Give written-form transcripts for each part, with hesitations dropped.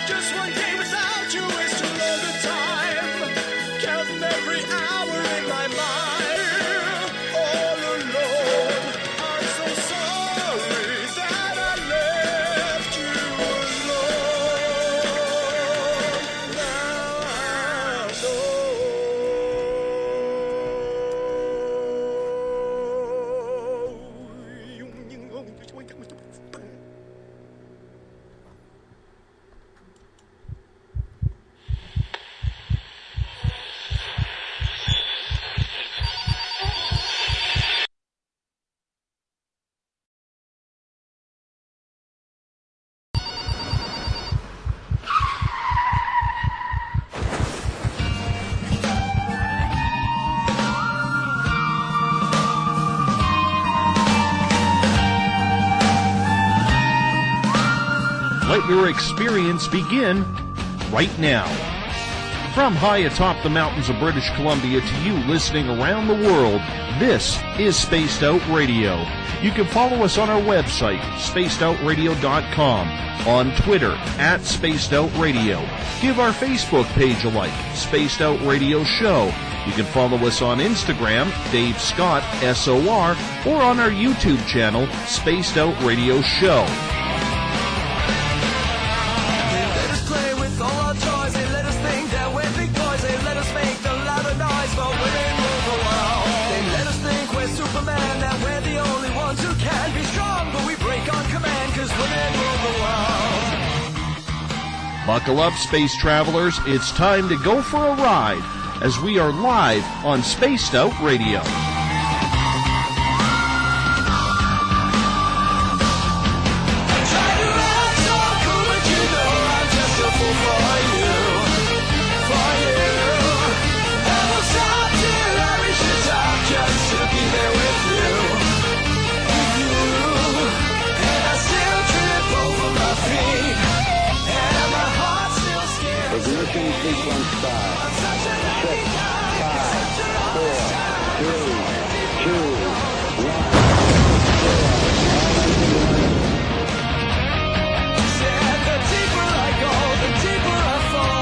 Just one day without you is too long a time. Counting every hour in my mind. All alone. I'm so sorry that I left you alone. Now I know. Let your experience begin right now. From high atop the mountains of British Columbia to you listening around the world, this is Spaced Out Radio. You can follow us on our website, spacedoutradio.com, on Twitter, @SpacedOutRadio. Give our Facebook page a like, Spaced Out Radio Show. You can follow us on Instagram, Dave Scott, SOR, or on our YouTube channel, Spaced Out Radio Show. Buckle up, space travelers. It's time to go for a ride as we are live on Spaced Out Radio. Ignition sequence start. 6, 5, 4, 3, 2, 1. Said the deeper I go, the deeper I fall.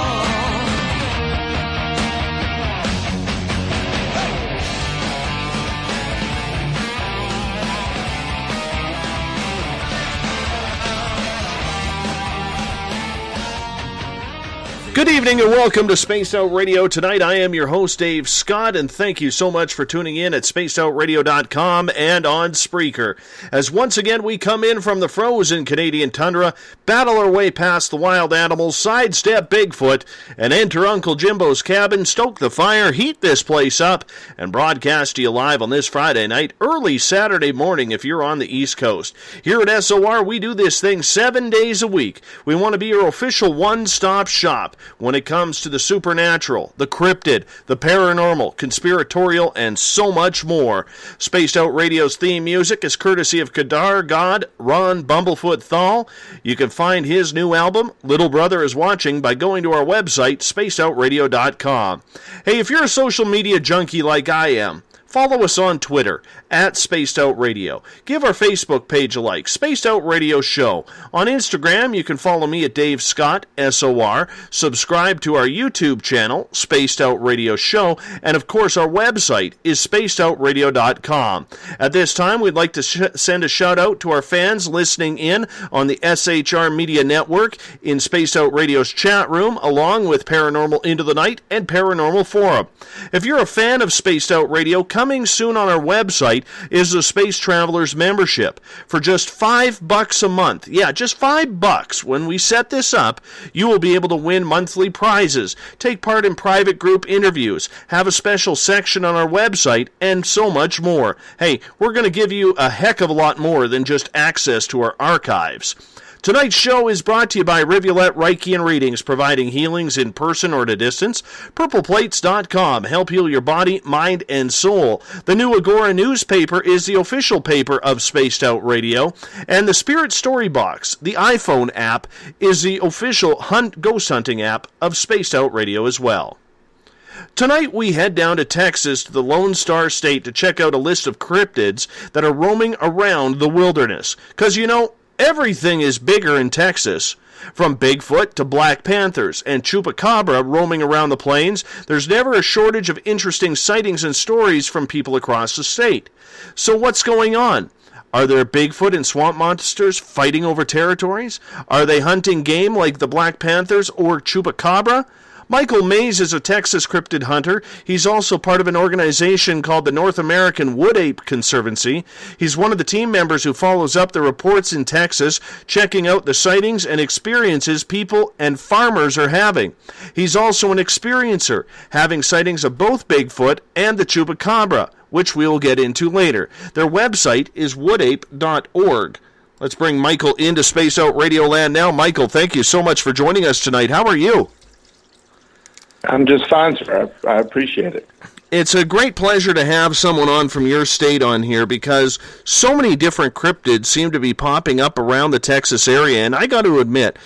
Good evening and welcome to Spaced Out Radio. Tonight I am your host, Dave Scott, and thank you so much for tuning in at spacedoutradio.com and on Spreaker. As once again we come in from the frozen Canadian tundra, battle our way past the wild animals, sidestep Bigfoot, and enter Uncle Jimbo's cabin, stoke the fire, heat this place up, and broadcast to you live on this Friday night, early Saturday morning if you're on the East Coast. Here at SOR, we do this thing 7 days a week. We want to be your official one-stop shop when it comes to the supernatural, the cryptid, the paranormal, conspiratorial, and so much more. Spaced Out Radio's theme music is courtesy of Kadar God Ron Bumblefoot THAL. You can find his new album, Little Brother is Watching, by going to our website, spacedoutradio.com. Hey, if you're a social media junkie like I am, follow us on Twitter, @SpacedOutRadio. Give our Facebook page a like, Spaced Out Radio Show. On Instagram, you can follow me at Dave Scott, SOR. Subscribe to our YouTube channel, Spaced Out Radio Show. And of course, our website is spacedoutradio.com. At this time, we'd like to send a shout out to our fans listening in on the SHR Media Network in Spaced Out Radio's chat room, along with Paranormal Into the Night and Paranormal Forum. If you're a fan of Spaced Out Radio, coming soon on our website is the Space Travelers membership. For just $5 a month, yeah, just $5, when we set this up, you will be able to win monthly prizes, take part in private group interviews, have a special section on our website, and so much more. Hey, we're going to give you a heck of a lot more than just access to our archives. Tonight's show is brought to you by Rivulet Reiki and Readings, providing healings in person or at a distance. PurplePlates.com, help heal your body, mind, and soul. The new Agora newspaper is the official paper of Spaced Out Radio. And the Spirit Story Box, the iPhone app, is the official ghost hunting app of Spaced Out Radio as well. Tonight we head down to Texas to the Lone Star State to check out a list of cryptids that are roaming around the wilderness. Because, you know, Everything is bigger in Texas. From Bigfoot to Black Panthers and Chupacabra roaming around the plains, there's never a shortage of interesting sightings and stories from people across the state. So what's going on? Are there Bigfoot and swamp monsters fighting over territories? Are they hunting game like the Black Panthers or Chupacabra? Michael Mays is a Texas Cryptid Hunter. He's also part of an organization called the North American Wood Ape Conservancy. He's one of the team members who follows up the reports in Texas, checking out the sightings and experiences people and farmers are having. He's also an experiencer, having sightings of both Bigfoot and the Chupacabra, which we'll get into later. Their website is woodape.org. Let's bring Michael into Space Out Radio Land now. Michael, thank you so much for joining us tonight. How are you? I'm just fine, sir. I appreciate it. It's a great pleasure to have someone on from your state on here because so many different cryptids seem to be popping up around the Texas area. And I got to admit,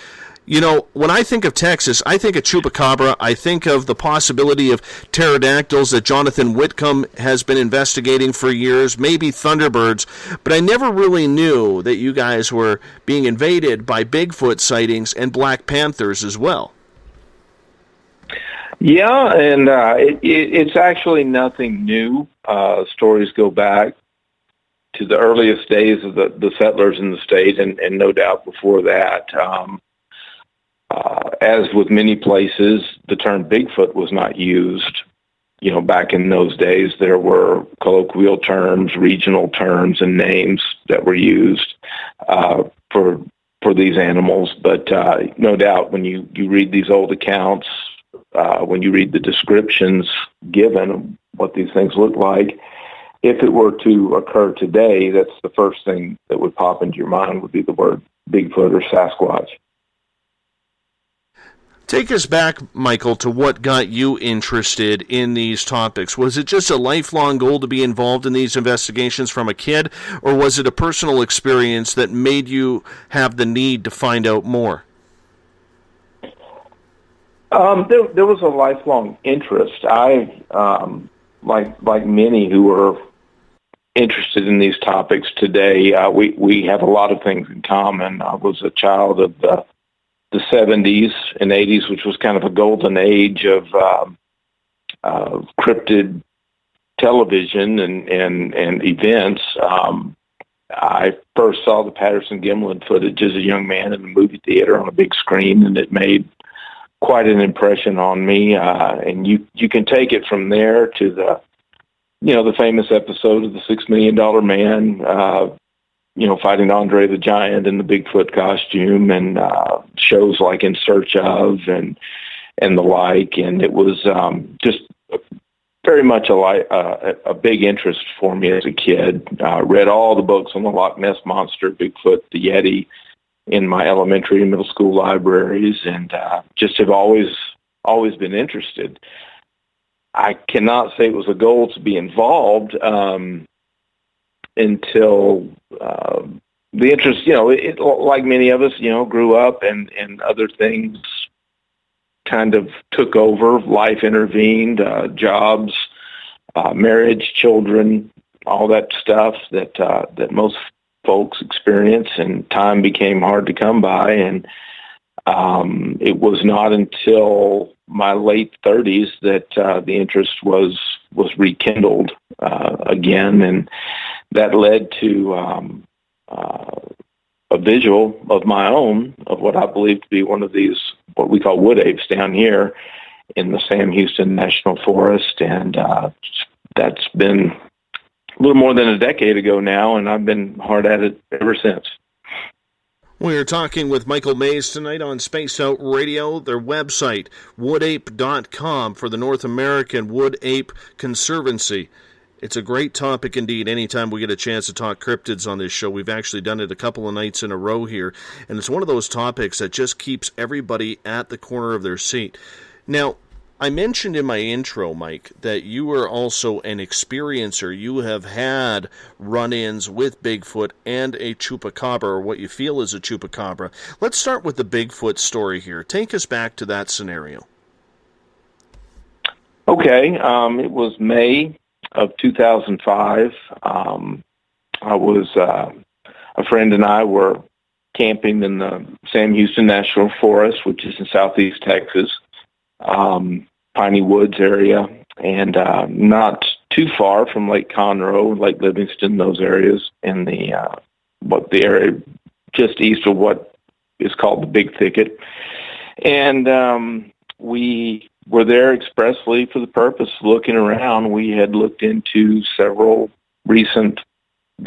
you know, when I think of Texas, I think of Chupacabra. I think of the possibility of pterodactyls that Jonathan Whitcomb has been investigating for years, maybe thunderbirds. But I never really knew that you guys were being invaded by Bigfoot sightings and Black Panthers as well. Yeah, and it's actually nothing new. Stories go back to the earliest days of the settlers in the state, and no doubt before that. As with many places, the term Bigfoot was not used. You know, back in those days, there were colloquial terms, regional terms, and names that were used for these animals. But no doubt, when you read these old accounts, when you read the descriptions given of what these things look like, if it were to occur today, that's the first thing that would pop into your mind would be the word Bigfoot or Sasquatch. Take us back, Michael, to what got you interested in these topics. Was it just a lifelong goal to be involved in these investigations from a kid, or was it a personal experience that made you have the need to find out more? There was a lifelong interest. I, like many who are interested in these topics today, we have a lot of things in common. I was a child of the 70s and 80s, which was kind of a golden age of cryptid television and events. I first saw the Patterson-Gimlin footage as a young man in the movie theater on a big screen, and it made quite an impression on me. And you can take it from there to the famous episode of the $6 Million Man, fighting Andre the Giant in the Bigfoot costume, and shows like In Search Of and the like. And it was just very much a big interest for me as a kid. Read all the books on the Loch Ness Monster, Bigfoot, the Yeti in my elementary and middle school libraries, and just have always been interested. I cannot say it was a goal to be involved until the interest, like many of us, grew up and other things kind of took over. Life intervened, jobs, marriage, children, all that stuff that most folks experience, and time became hard to come by. And it was not until my late 30s that the interest was rekindled again, and that led to a visual of my own of what I believe to be one of these, what we call wood apes down here in the Sam Houston National Forest. And that's been a little more than a decade ago now, and I've been hard at it ever since. We're talking with Michael Mays tonight on Space Out Radio. Their website, woodape.com, for the North American Wood Ape Conservancy. It's a great topic indeed. Anytime we get a chance to talk cryptids on this show, we've actually done it a couple of nights in a row here, and it's one of those topics that just keeps everybody at the corner of their seat. Now, I mentioned in my intro, Mike, that you were also an experiencer. You have had run-ins with Bigfoot and a Chupacabra, or what you feel is a Chupacabra. Let's start with the Bigfoot story here. Take us back to that scenario. Okay. It was May of 2005. I was, a friend and I were camping in the Sam Houston National Forest, which is in southeast Texas, Piney Woods area, and not too far from Lake Conroe, Lake Livingston, those areas, in the area just east of what is called the Big Thicket. And we were there expressly for the purpose of looking around. We had looked into several recent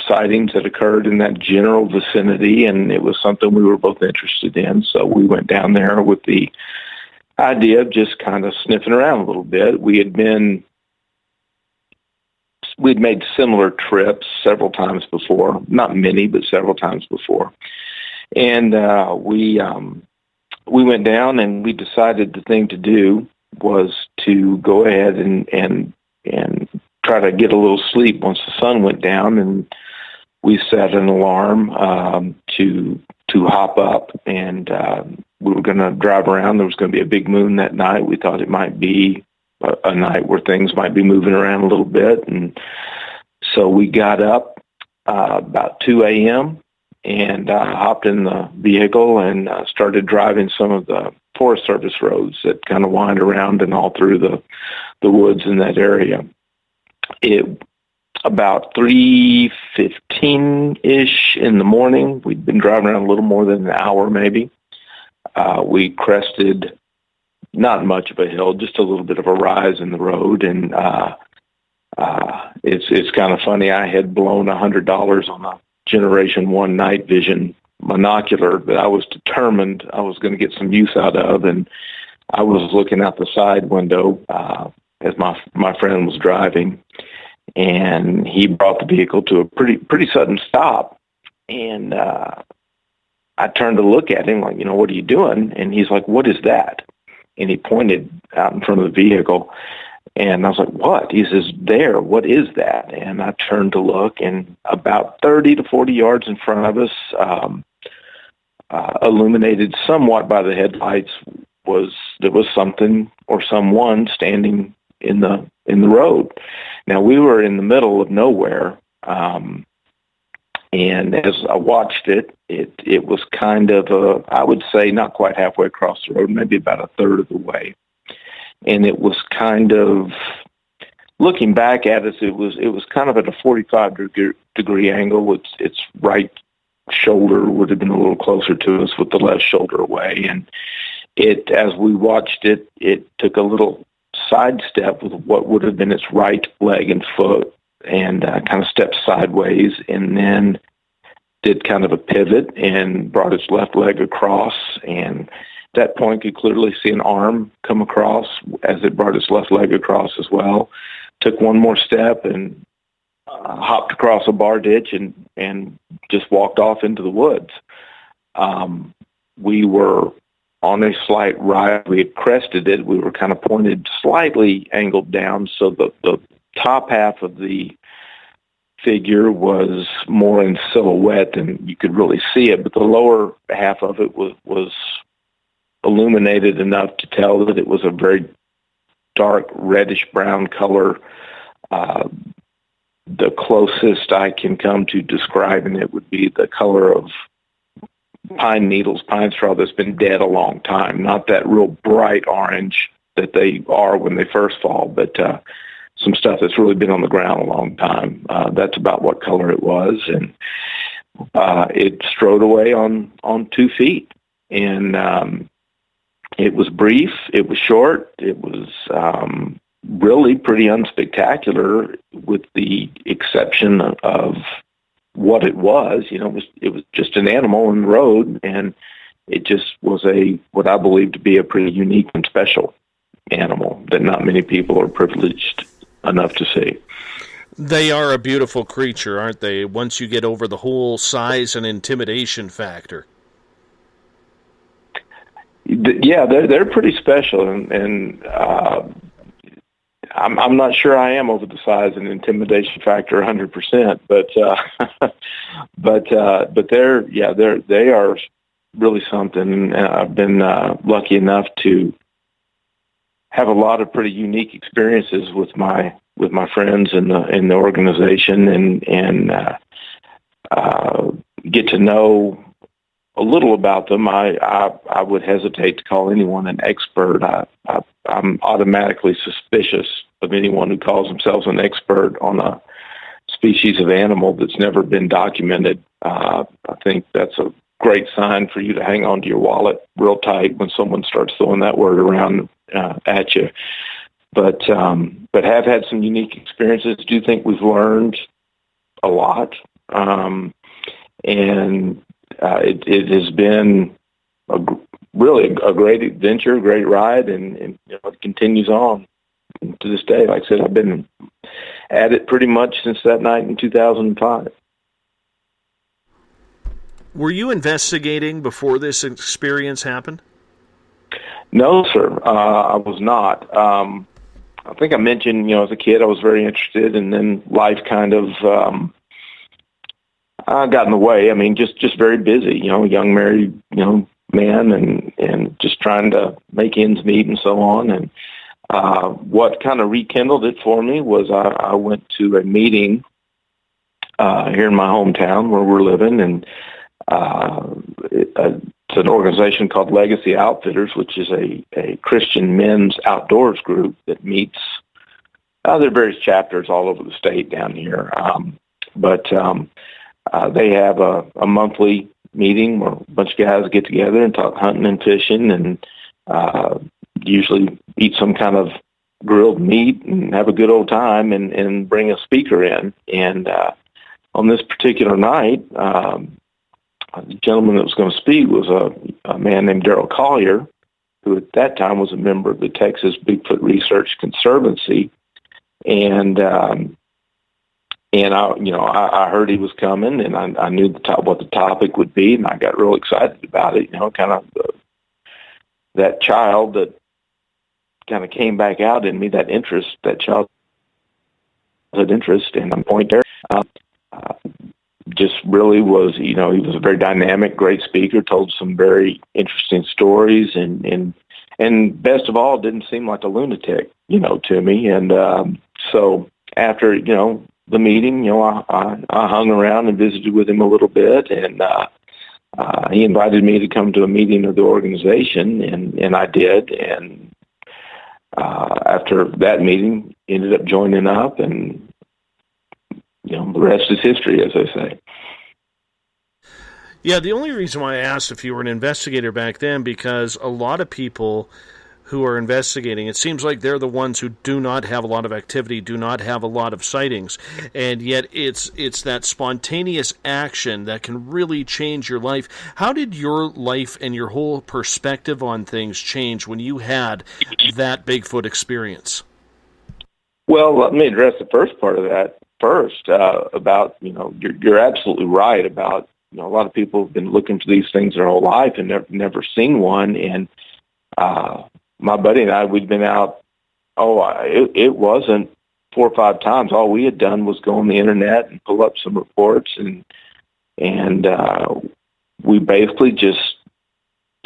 sightings that occurred in that general vicinity, and it was something we were both interested in. So we went down there with the idea of just kind of sniffing around a little bit. We'd made similar trips several times before, not many, but several times before. And we went down, and we decided the thing to do was to go ahead and try to get a little sleep once the sun went down. And we set an alarm to hop up, and we were going to drive around. There was going to be a big moon that night. We thought it might be a night where things might be moving around a little bit. And so we got up about 2 a.m. and hopped in the vehicle and started driving some of the Forest Service roads that kind of wind around and all through the woods in that area. About 3:15-ish in the morning, we'd been driving around a little more than an hour maybe. We crested not much of a hill, just a little bit of a rise in the road, and it's kind of funny. I had blown $100 on a Generation 1 night vision monocular that I was determined I was going to get some use out of, and I was looking out the side window as my friend was driving, and he brought the vehicle to a pretty sudden stop, and I turned to look at him like, what are you doing? And he's like, what is that? And he pointed out in front of the vehicle, and I was like, what? He says, there, what is that? And I turned to look, and about 30 to 40 yards in front of us, illuminated somewhat by the headlights, there was something or someone standing in the road. Now, we were in the middle of nowhere, and as I watched it was kind of I would say not quite halfway across the road, maybe about a third of the way. And it was kind of, looking back at us, it was kind of at a 45-degree angle. Its right shoulder would have been a little closer to us with the left shoulder away. And as we watched it, it took a little sidestep with what would have been its right leg and foot, and kind of stepped sideways, and then did kind of a pivot and brought its left leg across, and at that point could clearly see an arm come across as it brought its left leg across as well. Took one more step and hopped across a bar ditch and just walked off into the woods. We were on a slight rise. We had crested it. We were kind of pointed slightly angled down, so the top half of the figure was more in silhouette and you could really see it, but the lower half of it was illuminated enough to tell that it was a very dark reddish brown color. The closest I can come to describing it would be the color of pine needles, pine straw that's been dead a long time. Not that real bright orange that they are when they first fall, but some stuff that's really been on the ground a long time. That's about what color it was, and it strode away on 2 feet. And it was brief, it was short, it was really pretty unspectacular, with the exception of what it was. It was just an animal in the road, and it just was what I believe to be a pretty unique and special animal that not many people are privileged enough to see. They are a beautiful creature, aren't they? Once you get over the whole size and intimidation factor. Yeah, they're pretty special, and I'm not sure I am over the size and intimidation factor 100%, but they are really something. And I've been lucky enough to have a lot of pretty unique experiences with my friends in the organization, and get to know a little about them, I would hesitate to call anyone an expert. I'm automatically suspicious of anyone who calls themselves an expert on a species of animal that's never been documented. I think that's a great sign for you to hang on to your wallet real tight when someone starts throwing that word around at you. But have had some unique experiences. Do think we've learned a lot, and it has been really a great adventure, great ride, and it continues on to this day. Like I said, I've been at it pretty much since that night in 2005. Were you investigating before this experience happened? No, sir, I was not. I think I mentioned, as a kid, I was very interested, and then life kind of got in the way. I mean, just very busy, young married, man, and just trying to make ends meet and so on. And what kind of rekindled it for me was I went to a meeting here in my hometown where we're living, and it's an organization called Legacy Outfitters, which is a Christian men's outdoors group that meets. There are various chapters all over the state down here, but they have a monthly meeting where a bunch of guys get together and talk hunting and fishing, and usually eat some kind of grilled meat and have a good old time, and bring a speaker in. And on this particular night, the gentleman that was going to speak was a man named Daryl Collier, who at that time was a member of the Texas Bigfoot Research Conservancy. And I heard he was coming, and I knew what the topic would be, and I got real excited about it. Kind of that child that kind of came back out in me, that interest, that childhood interest, and I'm point there. Just really was, he was a very dynamic, great speaker, told some very interesting stories, and best of all, didn't seem like a lunatic, to me. And so after, the meeting, I hung around and visited with him a little bit, and he invited me to come to a meeting of the organization, and I did. And after that meeting, ended up joining up, and the rest is history, as I say. Yeah, the only reason why I asked if you were an investigator back then, because a lot of people who are investigating, it seems like they're the ones who do not have a lot of activity, do not have a lot of sightings, and yet it's that spontaneous action that can really change your life. How did your life and your whole perspective on things change when you had that Bigfoot experience? Well, let me address the first part of that first, about, you're absolutely right about, a lot of people have been looking for these things their whole life and never seen one. And my buddy and I, we'd been out, it wasn't 4 or 5 times. All we had done was go on the internet and pull up some reports, and we basically just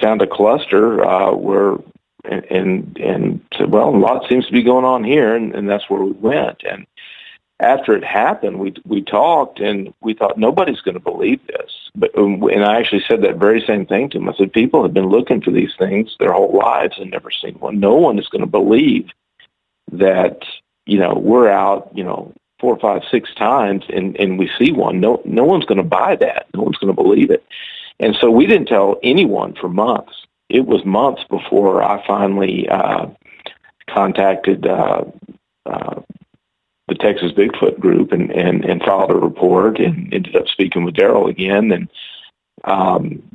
found a cluster where and said, well, a lot seems to be going on here, and that's where we went. And after it happened, we talked, and we thought, nobody's going to believe this. And I actually said that very same thing to him. I said, people have been looking for these things their whole lives and never seen one. No one is going to believe that, we're out, 4, 5, 6 times and we see one. No one's going to buy that. No one's going to believe it. And so we didn't tell anyone for months. It was months before I finally contacted the Texas Bigfoot group and filed a report, and ended up speaking with Daryl again. And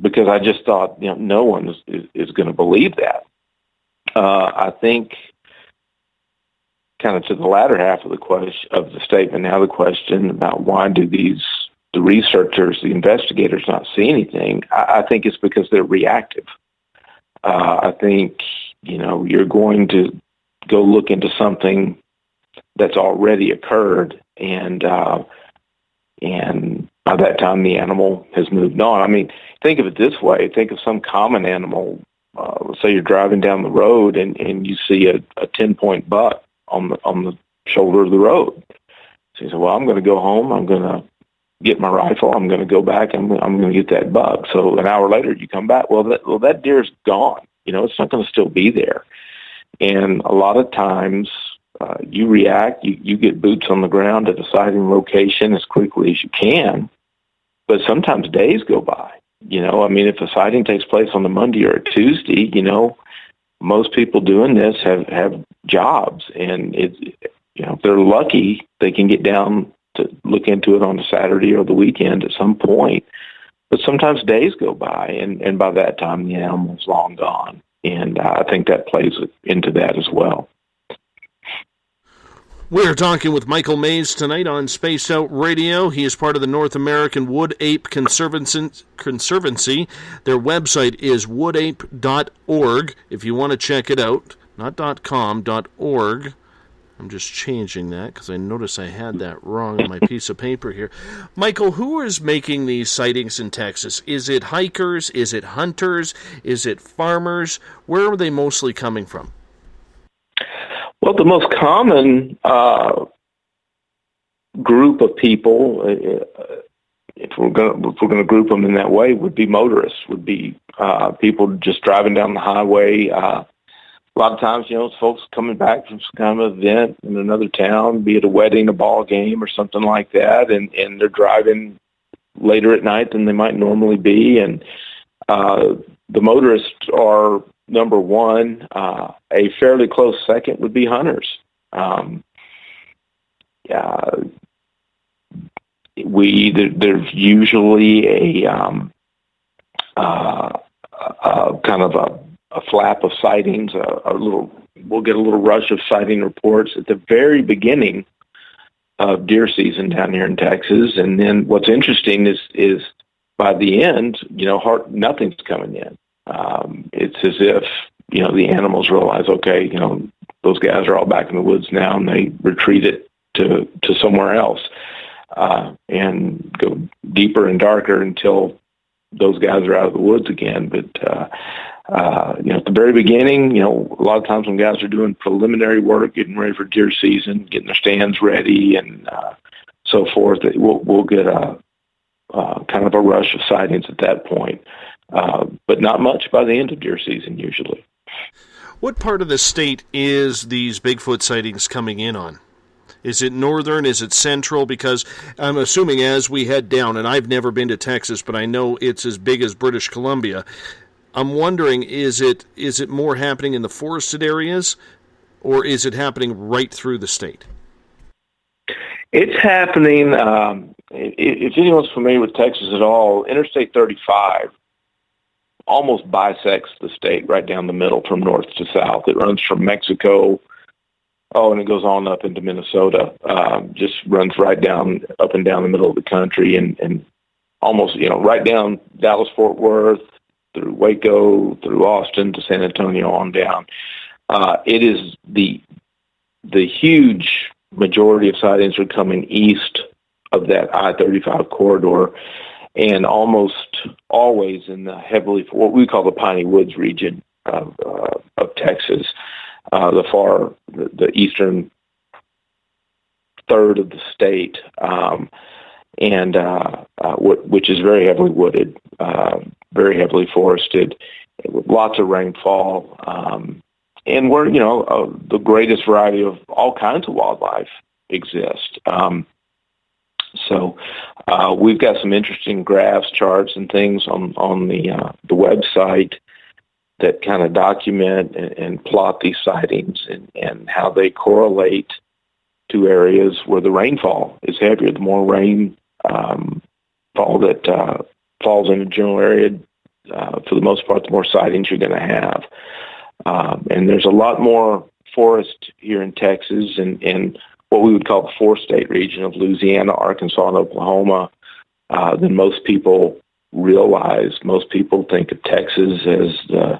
because I just thought, no one is going to believe that. I think kind of to the latter half of the question of the statement, now the question about why do the researchers, the investigators, not see anything? I think it's because they're reactive. I think, you're going to go look into something that's already occurred, and by that time the animal has moved on. I mean, think of it this way. Think of some common animal. Let's say you're driving down the road and you see a 10-point buck on the shoulder of the road. So you say, well, I'm going to go home. I'm going to, get my rifle. I'm going to go back. I'm going to get that buck. So an hour later, you come back. Well, that deer's gone. It's not going to still be there. And a lot of times, you react. You get boots on the ground at a sighting location as quickly as you can. But sometimes days go by. If a sighting takes place on a Monday or a Tuesday, most people doing this have jobs, and if they're lucky, they can get down to look into it on a Saturday or the weekend at some point. But sometimes days go by, and by that time, the animal's long gone. And I think that plays into that as well. We're talking with Michael Mays tonight on Spaced Out Radio. He is part of the North American Wood Ape Conservancy. Their website is woodape.org if you want to check it out. Not .com, .org. I'm just changing that because I noticed I had that wrong on my piece of paper here. Michael, who is making these sightings in Texas? Is it hikers? Is it hunters? Is it farmers? Where are they mostly coming from? Well, the most common group of people, if we're going to group them in that way, would be motorists. Would be people just driving down the highway. A lot of times, folks coming back from some kind of event in another town, be it a wedding, a ball game, or something like that, and they're driving later at night than they might normally be. And the motorists are number one. A fairly close second would be hunters. There's usually a kind of a flap of sightings. We'll get a little rush of sighting reports at the very beginning of deer season down here in Texas, and then what's interesting is by the end, nothing's coming in. It's as if the animals realize, okay, those guys are all back in the woods now, and they retreat it to somewhere else and go deeper and darker until those guys are out of the woods again. But at the very beginning, a lot of times when guys are doing preliminary work, getting ready for deer season, getting their stands ready, and so forth, we'll get a kind of a rush of sightings at that point, but not much by the end of deer season usually. What part of the state is these Bigfoot sightings coming in on? Is it northern? Is it central? Because I'm assuming as we head down, and I've never been to Texas, but I know it's as big as British Columbia. I'm wondering, is it more happening in the forested areas, or is it happening right through the state? It's happening, if anyone's familiar with Texas at all, Interstate 35 almost bisects the state right down the middle from north to south. It runs from Mexico, and it goes on up into Minnesota, just runs right down, up and down the middle of the country, and almost, right down Dallas-Fort Worth, through Waco, through Austin to San Antonio on down. It is the huge majority of sightings are coming east of that I-35 corridor, and almost always in the what we call the Piney Woods region of Texas, the eastern third of the state, which is very heavily wooded, very heavily forested, with lots of rainfall, and where the greatest variety of all kinds of wildlife exist. So we've got some interesting graphs, charts, and things on the website that kind of document and plot these sightings and how they correlate to areas where the rainfall is heavier. The more rain fall that falls in a general area, for the most part, the more sightings you're going to have. And there's a lot more forest here in Texas and what we would call the four-state region of Louisiana, Arkansas, and Oklahoma than most people realize. Most people think of Texas as the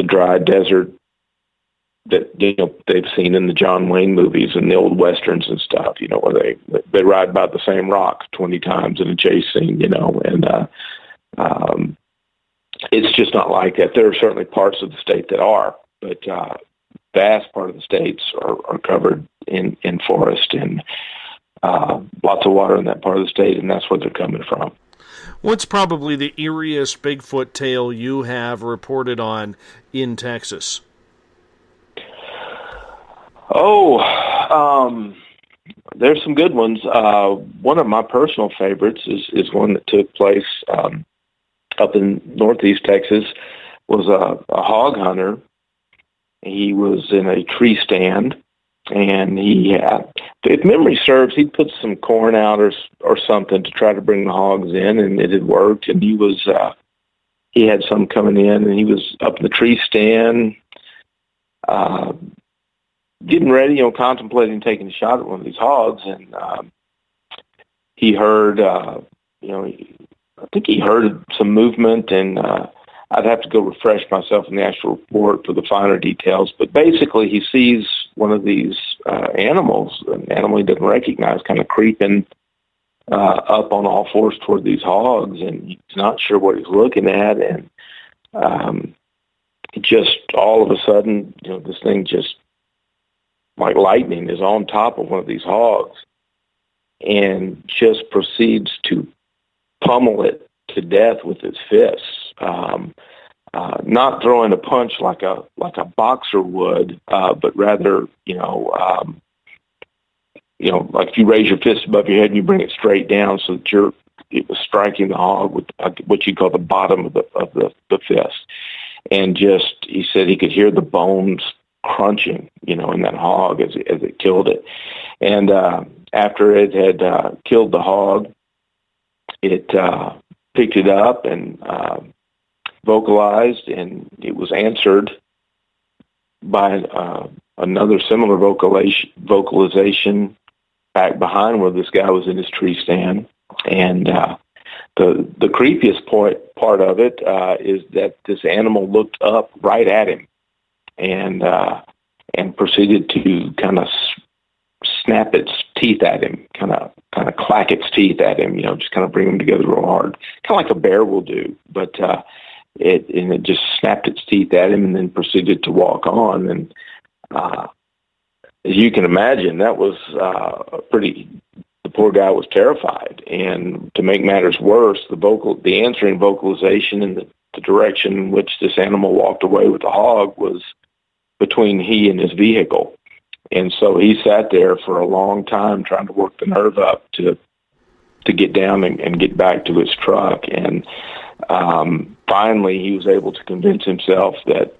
dry desert that they've seen in the John Wayne movies and the old westerns and stuff, where they ride by the same rock 20 times in a chase scene, and it's just not like that. There are certainly parts of the state that are, but vast part of the states are covered in forest, and lots of water in that part of the state, and that's where they're coming from. What's probably the eeriest Bigfoot tale you have reported on in Texas? There's some good ones. One of my personal favorites is one that took place up in northeast Texas. Was a hog hunter. He was in a tree stand, and he had, if memory serves, he'd put some corn out or something to try to bring the hogs in, and it had worked. And he had some coming in, and he was up in the tree stand, getting ready, contemplating taking a shot at one of these hogs, and he heard, I think he heard some movement, and I'd have to go refresh myself in the actual report for the finer details, but basically he sees one of these animals, an animal he doesn't recognize, kind of creeping up on all fours toward these hogs, and he's not sure what he's looking at, and just all of a sudden, this thing just like lightning is on top of one of these hogs and just proceeds to pummel it to death with its fists. Not throwing a punch like a boxer would, but rather, like if you raise your fist above your head and you bring it straight down so that it was striking the hog with what you call the bottom of the fist. And just, he said he could hear the bones crunching, in that hog as it killed it. And after it had killed the hog, it picked it up and vocalized, and it was answered by another similar vocalization back behind where this guy was in his tree stand. And the creepiest part of it is that this animal looked up right at him and proceeded to kind of snap its teeth at him, kind of clack its teeth at him, just kind of bring them together real hard, kind of like a bear will do. But it just snapped its teeth at him and then proceeded to walk on. And as you can imagine, that was the poor guy was terrified. And to make matters worse, the answering vocalization and the direction in which this animal walked away with the hog was between he and his vehicle. And so he sat there for a long time trying to work the nerve up to get down and get back to his truck. And finally, he was able to convince himself that,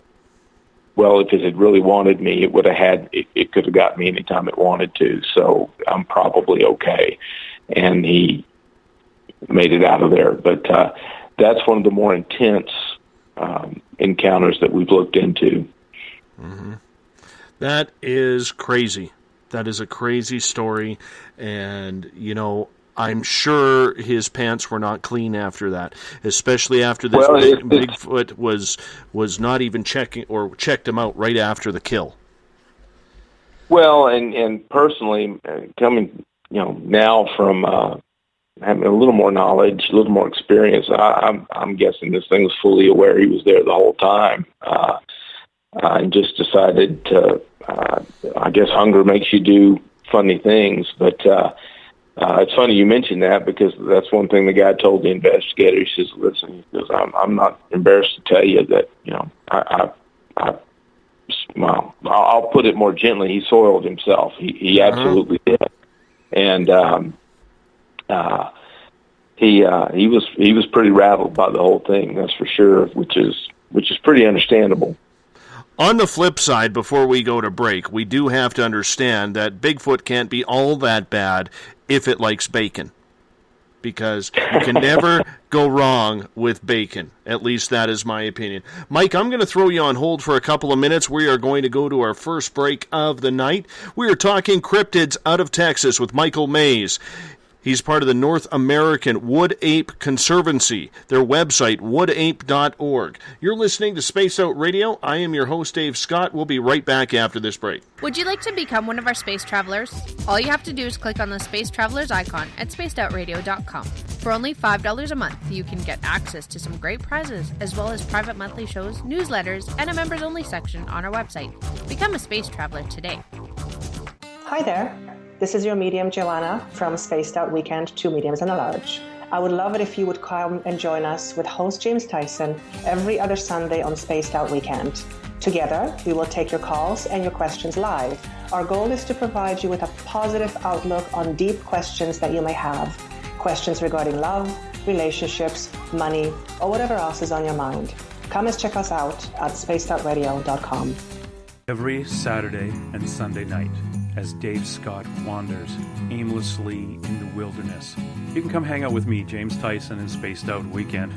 well, if it had really wanted me, it could have got me anytime it wanted to. So I'm probably okay. And he made it out of there. But that's one of the more intense encounters that we've looked into. Mm-hmm. That is crazy. That is a crazy story. And, I'm sure his pants were not clean after that, especially after this Bigfoot was not even checking or checked him out right after the kill. Well, and personally, coming, now from having a little more knowledge, a little more experience, I'm guessing this thing was fully aware he was there the whole time. And just decided to, I guess hunger makes you do funny things. But it's funny you mentioned that, because that's one thing the guy told the investigator. He says, listen, he goes, I'm not embarrassed to tell you that, well, I'll put it more gently, he soiled himself. He absolutely did. And he was pretty rattled by the whole thing, that's for sure, which is pretty understandable. On the flip side, before we go to break, we do have to understand that Bigfoot can't be all that bad if it likes bacon. Because you can never go wrong with bacon. At least that is my opinion. Mike, I'm going to throw you on hold for a couple of minutes. We are going to go to our first break of the night. We are talking cryptids out of Texas with Michael Mays. He's part of the North American Wood Ape Conservancy, their website, woodape.org. You're listening to Space Out Radio. I am your host, Dave Scott. We'll be right back after this break. Would you like to become one of our space travelers? All you have to do is click on the Space Travelers icon at spacedoutradio.com. For only $5 a month, you can get access to some great prizes, as well as private monthly shows, newsletters, and a members-only section on our website. Become a space traveler today. Hi there. This is your medium, Joanna, from Spaced Out Weekend, 2 mediums and a large. I would love it if you would come and join us with host James Tyson every other Sunday on Spaced Out Weekend. Together, we will take your calls and your questions live. Our goal is to provide you with a positive outlook on deep questions that you may have. Questions regarding love, relationships, money, or whatever else is on your mind. Come and check us out at spacedoutradio.com. Every Saturday and Sunday night, as Dave Scott wanders aimlessly in the wilderness, you can come hang out with me, James Tyson, in Spaced Out Weekend.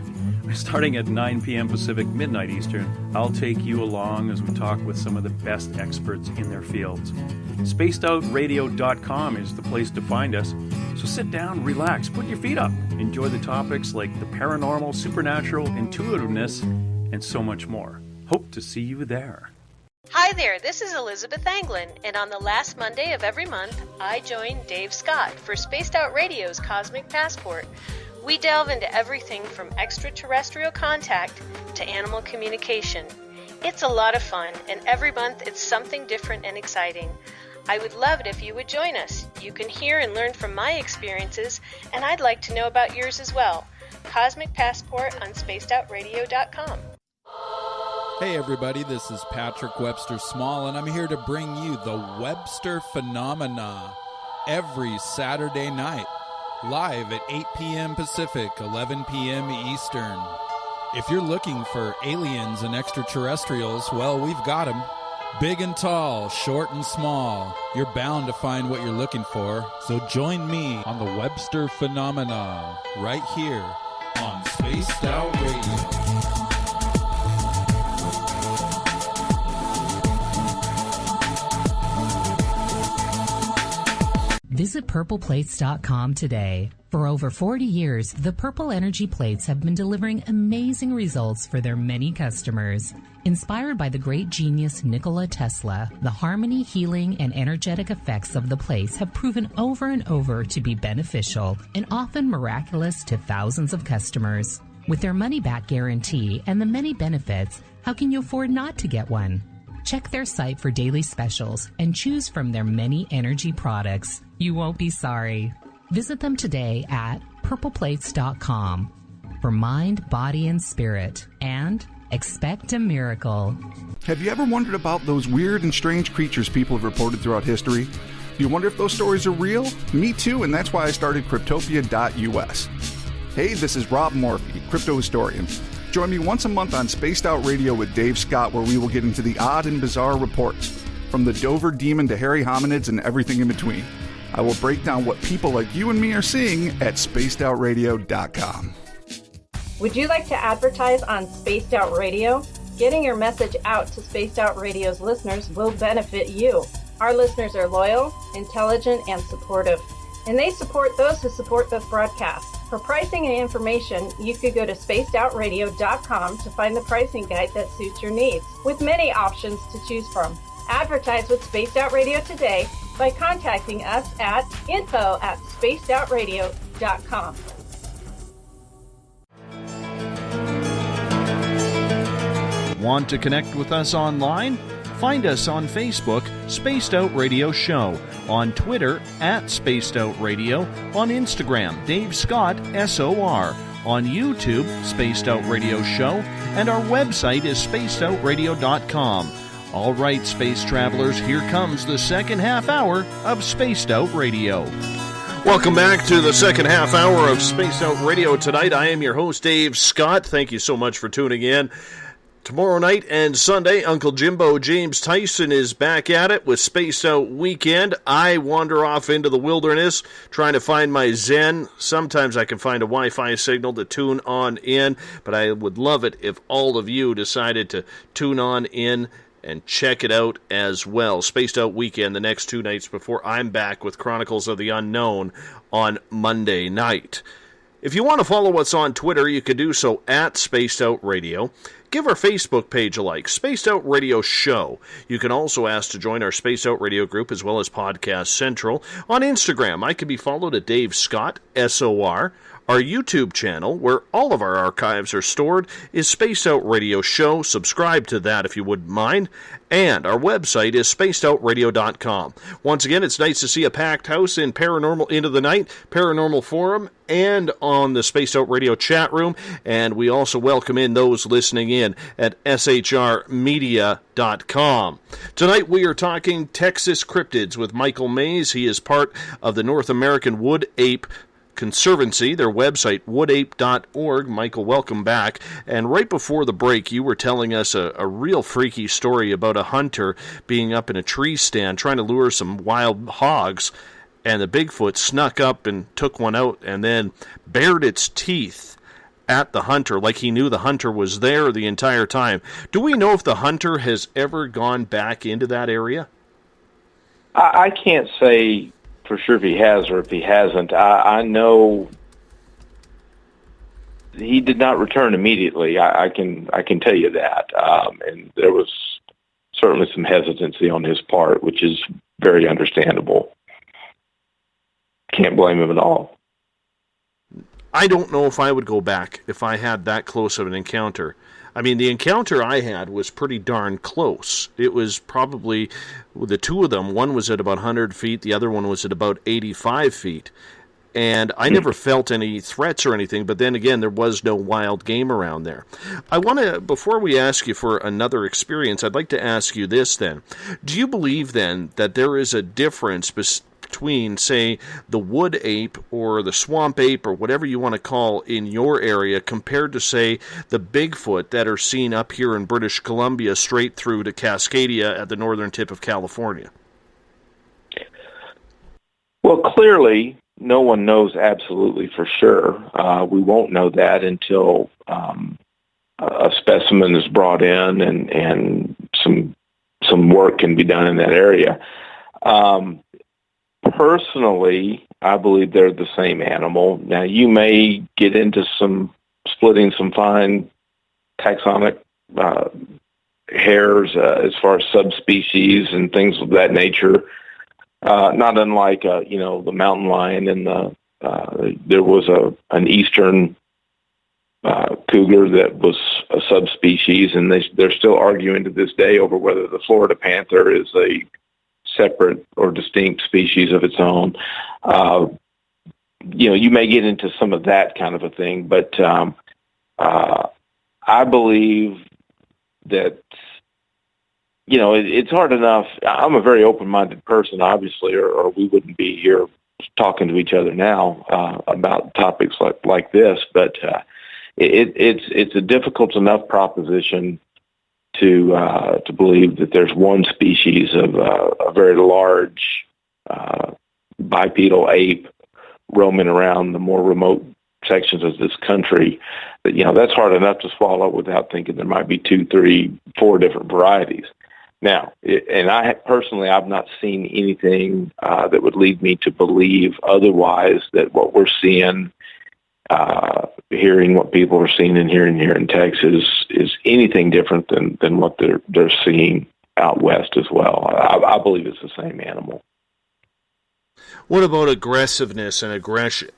Starting at 9 p.m. Pacific, midnight Eastern, I'll take you along as we talk with some of the best experts in their fields. SpacedOutRadio.com is the place to find us. So sit down, relax, put your feet up, enjoy the topics like the paranormal, supernatural, intuitiveness, and so much more. Hope to see you there. Hi there, this is Elizabeth Anglin, and on the last Monday of every month, I join Dave Scott for Spaced Out Radio's Cosmic Passport. We delve into everything from extraterrestrial contact to animal communication. It's a lot of fun, and every month it's something different and exciting. I would love it if you would join us. You can hear and learn from my experiences, and I'd like to know about yours as well. Cosmic Passport on spacedoutradio.com. Hey everybody, this is Patrick Webster Small, and I'm here to bring you the Webster Phenomena every Saturday night, live at 8 p.m. Pacific, 11 p.m. Eastern. If you're looking for aliens and extraterrestrials, well, we've got them. Big and tall, short and small, you're bound to find what you're looking for. So join me on the Webster Phenomena right here on Spaced Out Radio. Visit purpleplates.com today. For over 40 years, the Purple Energy Plates have been delivering amazing results for their many customers. Inspired by the great genius Nikola Tesla, the harmony, healing, and energetic effects of the plates have proven over and over to be beneficial and often miraculous to thousands of customers. With their money-back guarantee and the many benefits, how can you afford not to get one? Check their site for daily specials and choose from their many energy products. You won't be sorry. Visit them today at purpleplates.com for mind, body, and spirit, and expect a miracle. Have you ever wondered about those weird and strange creatures people have reported throughout history? Do you wonder if those stories are real? Me too, and that's why I started Cryptopia.us. Hey, this is Rob Morphy, crypto historian. Join me once a month on Spaced Out Radio with Dave Scott, where we will get into the odd and bizarre reports, from the Dover Demon to hairy hominids and everything in between. I will break down what people like you and me are seeing at spacedoutradio.com. Would you like to advertise on Spaced Out Radio? Getting your message out to Spaced Out Radio's listeners will benefit you. Our listeners are loyal, intelligent, and supportive, and they support those who support this broadcast. For pricing and information, you could go to spacedoutradio.com to find the pricing guide that suits your needs, with many options to choose from. Advertise with Spaced Out Radio today by contacting us at info@spacedoutradio.com. Want to connect with us online? Find us on Facebook, Spaced Out Radio Show, on Twitter, @Spaced Out Radio, on Instagram, Dave Scott, SOR, on YouTube, Spaced Out Radio Show, and our website is spacedoutradio.com. All right, space travelers, here comes the second half hour of Spaced Out Radio. Welcome back to the second half hour of Spaced Out Radio tonight. I am your host, Dave Scott. Thank you so much for tuning in. Tomorrow night and Sunday, Uncle Jimbo James Tyson is back at it with Spaced Out Weekend. I wander off into the wilderness trying to find my Zen. Sometimes I can find a Wi-Fi signal to tune on in, but I would love it if all of you decided to tune on in and check it out as well. Spaced Out Weekend the next 2 nights before I'm back with Chronicles of the Unknown on Monday night. If you want to follow us on Twitter, you can do so at Spaced Out Radio. Give our Facebook page a like, Spaced Out Radio Show. You can also ask to join our Spaced Out Radio group as well as Podcast Central. On Instagram, I can be followed at Dave Scott, SOR. Our YouTube channel, where all of our archives are stored, is Spaced Out Radio Show. Subscribe to that if you wouldn't mind. And our website is spacedoutradio.com. Once again, it's nice to see a packed house in Paranormal Into the Night, Paranormal Forum, and on the Spaced Out Radio chat room. And we also welcome in those listening in at shrmedia.com. Tonight we are talking Texas Cryptids with Michael Mays. He is part of the North American Wood Ape Conservancy, their website, woodape.org. Michael, welcome back. And right before the break, you were telling us a real freaky story about a hunter being up in a tree stand trying to lure some wild hogs, and the Bigfoot snuck up and took one out and then bared its teeth at the hunter like he knew the hunter was there the entire time. Do we know if the hunter has ever gone back into that area? I can't say for sure if he has or if he hasn't. I know he did not return immediately. I can tell you that, and there was certainly some hesitancy on his part, which is very understandable. Can't blame him at all. I don't know if I would go back if I had that close of an encounter. I mean, the encounter I had was pretty darn close. It was probably, the two of them, one was at about 100 feet, the other one was at about 85 feet. And I never felt any threats or anything, but then again, there was no wild game around there. I want to, before we ask you for another experience, I'd like to ask you this then. Do you believe then that there is a difference between, say, the wood ape or the swamp ape or whatever you want to call in your area compared to, say, the Bigfoot that are seen up here in British Columbia straight through to Cascadia at the northern tip of California? Well, clearly, no one knows absolutely for sure. We won't know that until a specimen is brought in and some work can be done in that area. Personally, I believe they're the same animal. Now, you may get into splitting some fine taxonomic hairs as far as subspecies and things of that nature. Not unlike, the mountain lion and there was an eastern cougar that was a subspecies, and they're still arguing to this day over whether the Florida panther is a separate or distinct species of its own. You may get into some of that kind of a thing, but I believe that, it's hard enough. I'm a very open-minded person, obviously, or we wouldn't be here talking to each other now about topics like this, but it's a difficult enough proposition to believe that there's one species of a very large bipedal ape roaming around the more remote sections of this country. That that's hard enough to swallow without thinking there might be 2, 3, 4 different varieties. Now, I've not seen anything that would lead me to believe otherwise, that what we're seeing, hearing what people are seeing and hearing here in Texas is anything different than what they're seeing out west as well. I believe it's the same animal. What about aggressiveness and aggression?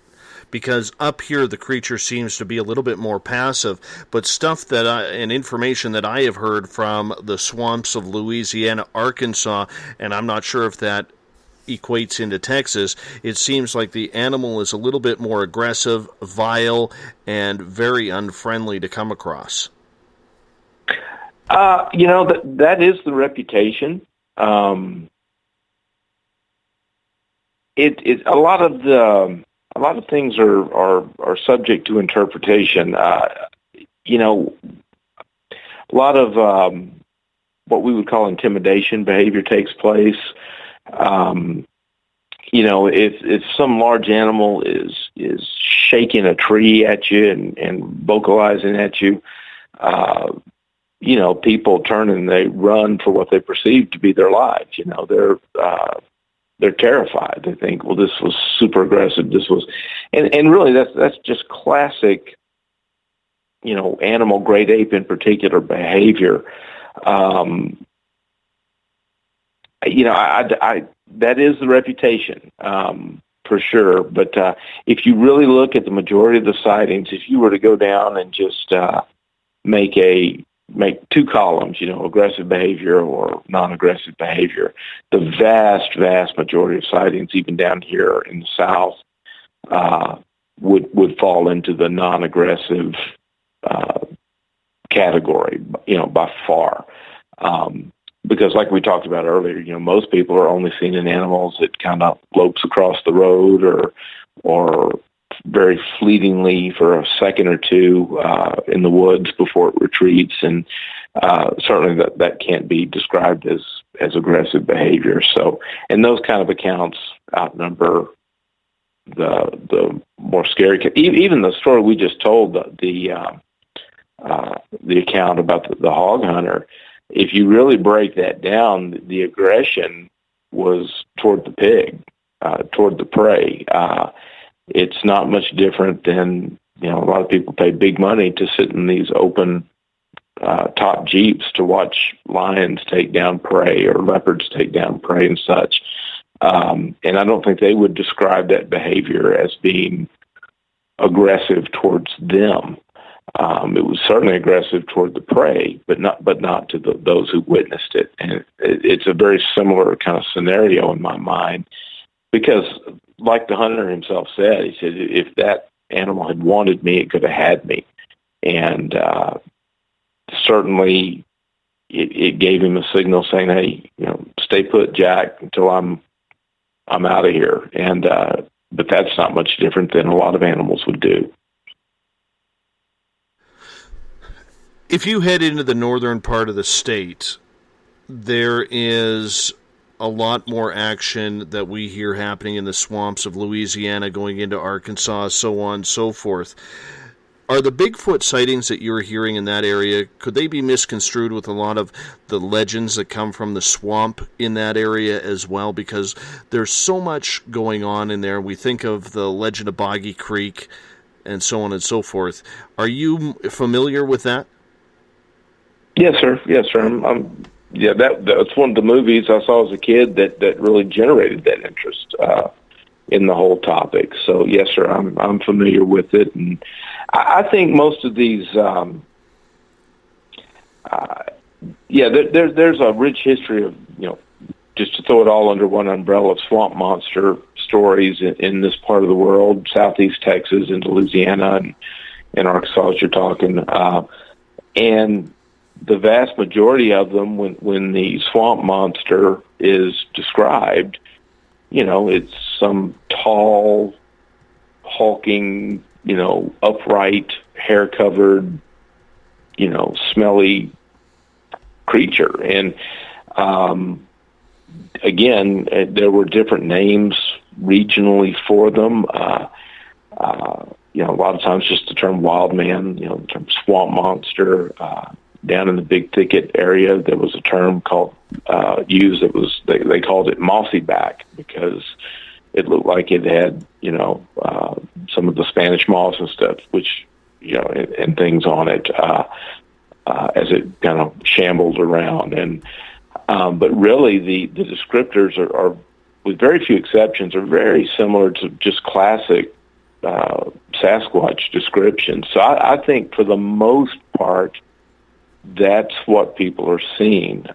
Because up here the creature seems to be a little bit more passive, but stuff and information that I have heard from the swamps of Louisiana, Arkansas, and I'm not sure if that equates into Texas, it seems like the animal is a little bit more aggressive, vile, and very unfriendly to come across. That is the reputation. A lot of things are subject to interpretation. A lot of what we would call intimidation behavior takes place. If some large animal is shaking a tree at you and vocalizing at you, people turn and they run for what they perceive to be their lives. They're terrified. They think, well, this was super aggressive. This was, and really that's just classic, animal, great ape in particular behavior. That is the reputation. for sure. But if you really look at the majority of the sightings, if you were to go down and just make two columns, aggressive behavior or non-aggressive behavior, the vast majority of sightings, even down here in the South, would fall into the non-aggressive category, by far. Because like we talked about earlier, most people are only seeing animals that kind of lopes across the road or very fleetingly for a second or two in the woods before it retreats. And certainly that can't be described as aggressive behavior. So, and those kind of accounts outnumber the more scary. Even the story we just told, the account about the hog hunter, if you really break that down, the aggression was toward the pig, toward the prey. It's not much different than, a lot of people pay big money to sit in these open top Jeeps to watch lions take down prey or leopards take down prey and such. And I don't think they would describe that behavior as being aggressive towards them. It was certainly aggressive toward the prey, but not to those who witnessed it. And it's a very similar kind of scenario in my mind, because like the hunter himself said, he said, if that animal had wanted me, it could have had me. And certainly it gave him a signal saying, hey, stay put, Jack, until I'm out of here. And but that's not much different than a lot of animals would do. If you head into the northern part of the state, there is a lot more action that we hear happening in the swamps of Louisiana, going into Arkansas, so on and so forth. Are the Bigfoot sightings that you're hearing in that area, could they be misconstrued with a lot of the legends that come from the swamp in that area as well? Because there's so much going on in there. We think of the legend of Boggy Creek and so on and so forth. Are you familiar with that? Yes, sir. That's one of the movies I saw as a kid that really generated that interest in the whole topic. So yes, sir, I'm familiar with it, and I think most of these, there's a rich history of, just to throw it all under one umbrella, of swamp monster stories in this part of the world, southeast Texas into Louisiana and Arkansas, as you're talking, and the vast majority of them, when the swamp monster is described, it's some tall, hulking, upright, hair-covered, smelly creature. And again, there were different names regionally for them. A lot of times just the term wild man, the term swamp monster. Down in the Big Thicket area, there was a term called used. It was they called it mossy back because it looked like it had some of the Spanish moss and stuff, which and things on it as it kind of shambled around. And but really the descriptors are, with very few exceptions, are very similar to just classic Sasquatch descriptions. So I think for the most part, that's what people are seeing.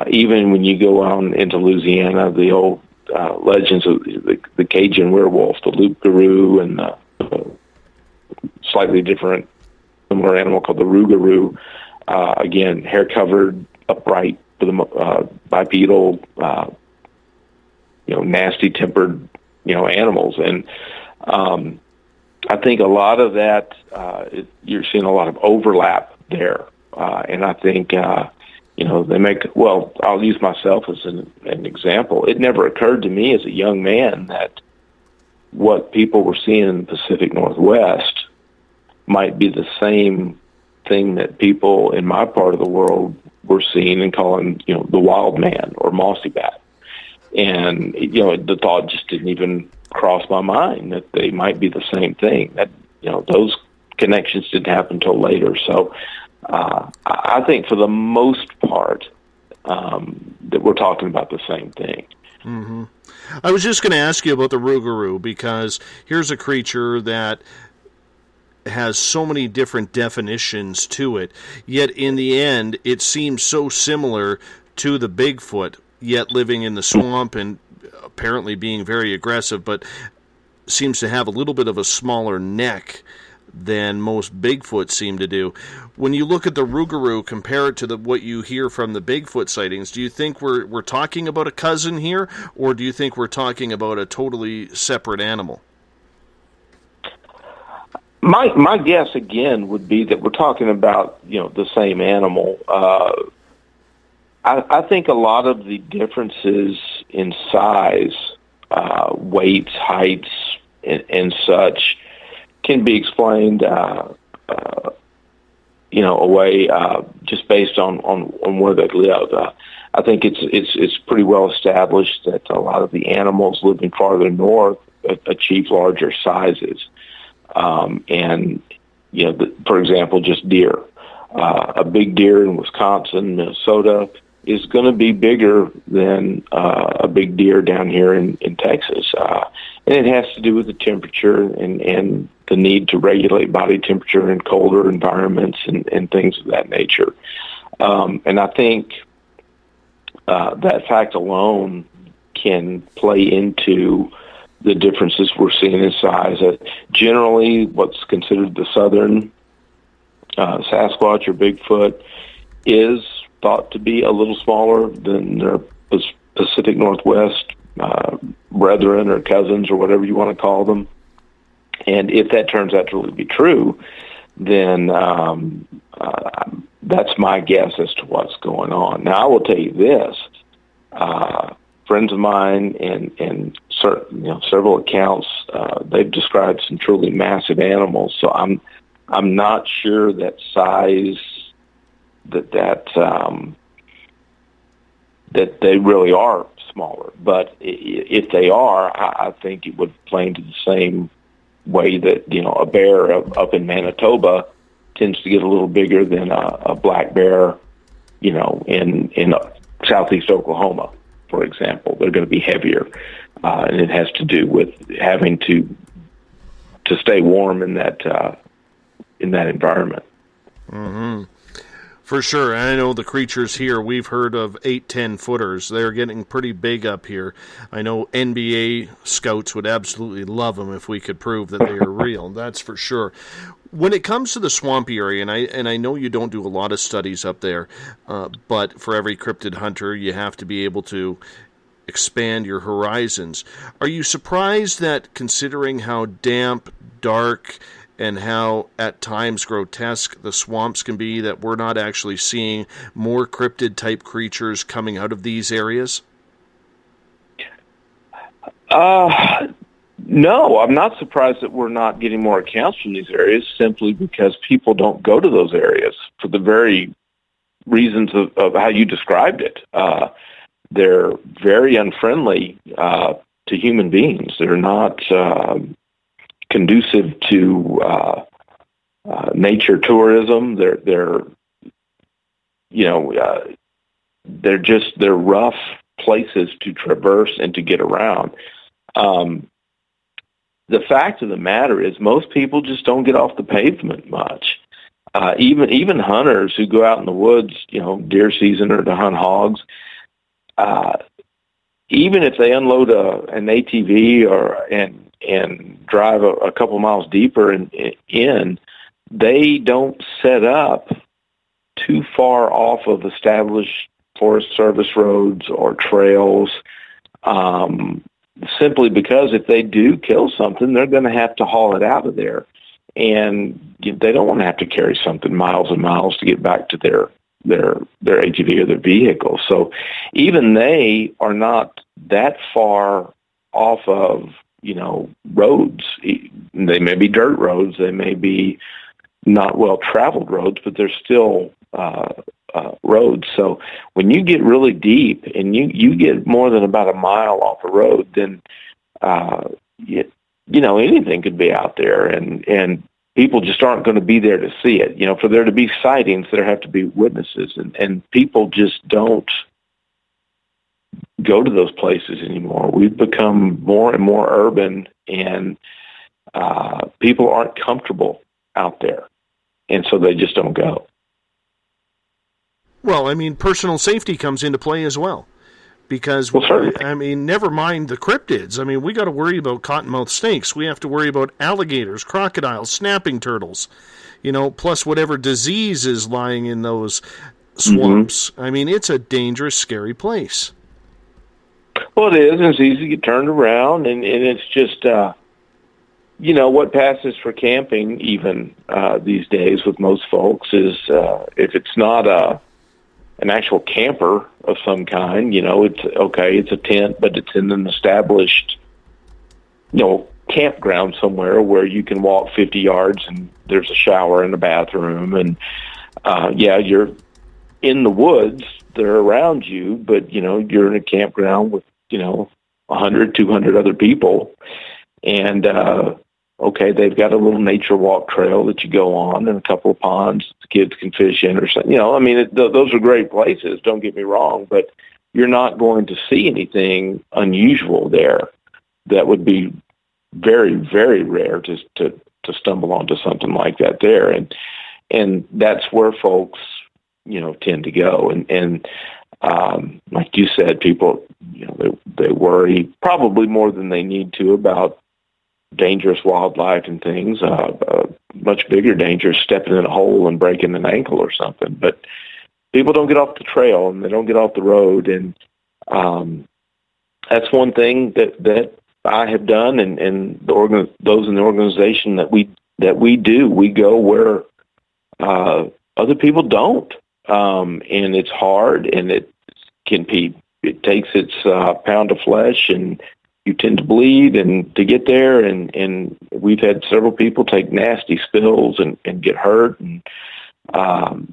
Even when you go on into Louisiana, the old legends of the Cajun werewolf, the loup-garou, and the slightly different similar animal called the rougarou. Again, hair-covered, upright, with bipedal, nasty-tempered, animals. And I think a lot of that, you're seeing a lot of overlap there. And I think, they make, I'll use myself as an example. It never occurred to me as a young man that what people were seeing in the Pacific Northwest might be the same thing that people in my part of the world were seeing and calling, the wild man or mossy bat. And, the thought just didn't even cross my mind that they might be the same thing. That, those connections didn't happen until later. So I think for the most part that we're talking about the same thing. Mm-hmm. I was just going to ask you about the rougarou, because here's a creature that has so many different definitions to it, yet in the end it seems so similar to the Bigfoot, yet living in the swamp and apparently being very aggressive, but seems to have a little bit of a smaller neck than most Bigfoot seem to do. When you look at the rougarou, compare it to what you hear from the Bigfoot sightings, do you think we're talking about a cousin here, or do you think we're talking about a totally separate animal? My guess again would be that we're talking about the same animal. I think a lot of the differences in size, weights, heights, and such can be explained, away just based on where they live. I think it's pretty well established that a lot of the animals living farther north achieve larger sizes, and for example, just deer. A big deer in Wisconsin, Minnesota, is going to be bigger than a big deer down here in Texas. And it has to do with the temperature and the need to regulate body temperature in colder environments and things of that nature. And I think that fact alone can play into the differences we're seeing in size. Generally, what's considered the southern Sasquatch or Bigfoot is thought to be a little smaller than their Pacific Northwest brethren or cousins or whatever you want to call them. And if that turns out to really be true, then that's my guess as to what's going on. Now, I will tell you this. Friends of mine and several accounts, they've described some truly massive animals. So I'm not sure that size that they really are smaller. But if they are, I think it would play into the same way that a bear up in Manitoba tends to get a little bigger than a black bear, in southeast Oklahoma, for example. They're going to be heavier, and it has to do with having to stay warm in that environment. Mm-hmm. For sure. And I know the creatures here, we've heard of 8-10 footers. They're getting pretty big up here. I know NBA scouts would absolutely love them if we could prove that they are real. That's for sure. When it comes to the swampy area, and I know you don't do a lot of studies up there, but for every cryptid hunter, you have to be able to expand your horizons. Are you surprised that, considering how damp, dark, and how at times grotesque the swamps can be, that we're not actually seeing more cryptid-type creatures coming out of these areas? No, I'm not surprised that we're not getting more accounts from these areas, simply because people don't go to those areas for the very reasons of how you described it. They're very unfriendly to human beings. They're not conducive to nature tourism. They're rough places to traverse and to get around. The fact of the matter is, most people just don't get off the pavement much. Even hunters who go out in the woods, deer season, or to hunt hogs, even if they unload an ATV and drive a couple miles deeper in, they don't set up too far off of established Forest Service roads or trails, simply because if they do kill something, they're going to have to haul it out of there. And they don't want to have to carry something miles and miles to get back to their ATV or their vehicle. So even they are not that far off of, roads. They may be dirt roads. They may be not well-traveled roads, but they're still roads. So when you get really deep and you get more than about a mile off a road, then, anything could be out there, and people just aren't going to be there to see it. For there to be sightings, there have to be witnesses, and people just don't go to those places anymore. We've become more and more urban, and people aren't comfortable out there, and so they just don't go. Well, I mean, personal safety comes into play as well. Because, I mean, never mind the cryptids. I mean, we got to worry about cottonmouth snakes. We have to worry about alligators, crocodiles, snapping turtles, plus whatever disease is lying in those swamps. I mean, it's a dangerous, scary place. Well, it is, and it's easy to get turned around, and it's just, what passes for camping even these days with most folks is if it's not an actual camper of some kind, it's okay, it's a tent, but it's in an established, campground somewhere where you can walk 50 yards and there's a shower and a bathroom. And, you're in the woods, they're around you, but, you're in a campground with, 100, 200 other people. And, okay, they've got a little nature walk trail that you go on and a couple of ponds the kids can fish in or something. Those are great places, don't get me wrong, but you're not going to see anything unusual there. That would be very, very rare to stumble onto something like that there. And that's where folks, tend to go. And like you said, people, they worry probably more than they need to about dangerous wildlife and things. Much bigger danger is stepping in a hole and breaking an ankle or something. But people don't get off the trail and they don't get off the road. And that's one thing that I have done, and those in the organization that we do. We go where other people don't, and it's hard, and it takes its pound of flesh, and you tend to bleed and to get there, and we've had several people take nasty spills and get hurt, and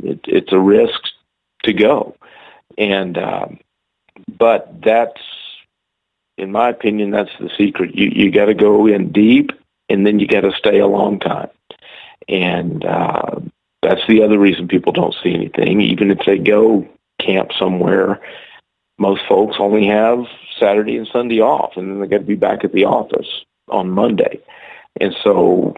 it's a risk to go. And but that's, in my opinion, that's the secret. You got to go in deep, and then you got to stay a long time. And that's the other reason people don't see anything. Even if they go camp somewhere, most folks only have Saturday and Sunday off, and then they got to be back at the office on Monday. And so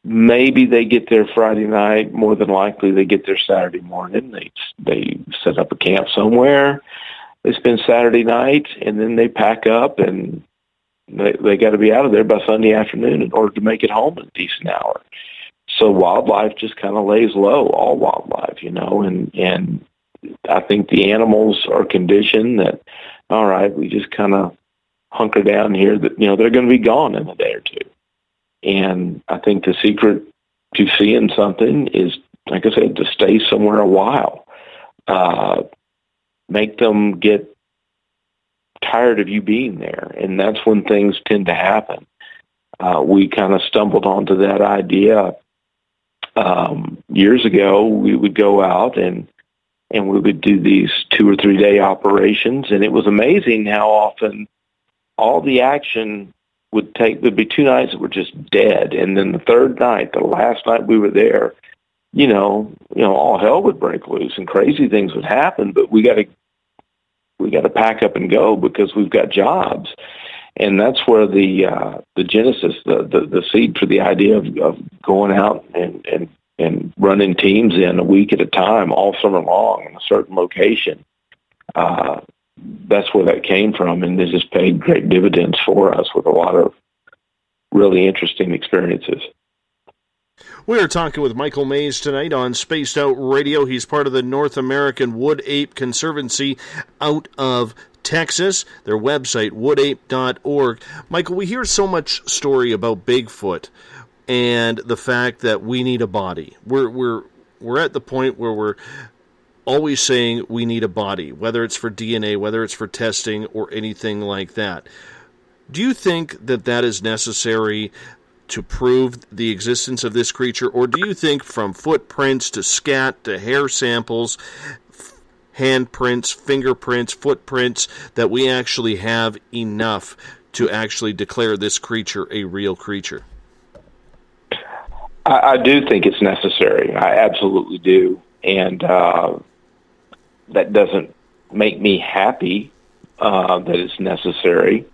maybe they get there Friday night. More than likely, they get there Saturday morning. They set up a camp somewhere. They spend Saturday night, and then they pack up, and they got to be out of there by Sunday afternoon in order to make it home in a decent hour. So wildlife just kind of lays low, all wildlife, and I think the animals are conditioned that, all right, we just kind of hunker down here, that, they're going to be gone in a day or two. And I think the secret to seeing something is, like I said, to stay somewhere a while. Make them get tired of you being there. And that's when things tend to happen. We kind of stumbled onto that idea years ago. We would go out and we would do these 2 or 3 day operations. And it was amazing how often all the action would there'd be 2 nights that were just dead. And then the third night, the last night we were there, all hell would break loose and crazy things would happen, but we got to pack up and go because we've got jobs. And that's where the genesis, the seed for the idea of going out and running teams in a week at a time all summer long in a certain location. That's where that came from, and it just paid great dividends for us with a lot of really interesting experiences. We are talking with Michael Mays tonight on Spaced Out Radio. He's part of the North American Wood Ape Conservancy out of Texas. Their website, woodape.org. Michael, we hear so much story about Bigfoot and the fact that we need a body. We're at the point where we're always saying we need a body, whether it's for DNA, whether it's for testing, or anything like that. Do you think that is necessary to prove the existence of this creature, or do you think from footprints to scat to hair samples, handprints, fingerprints, footprints, that we actually have enough to actually declare this creature a real creature? I do think it's necessary. I absolutely do. And that doesn't make me happy that it's necessary.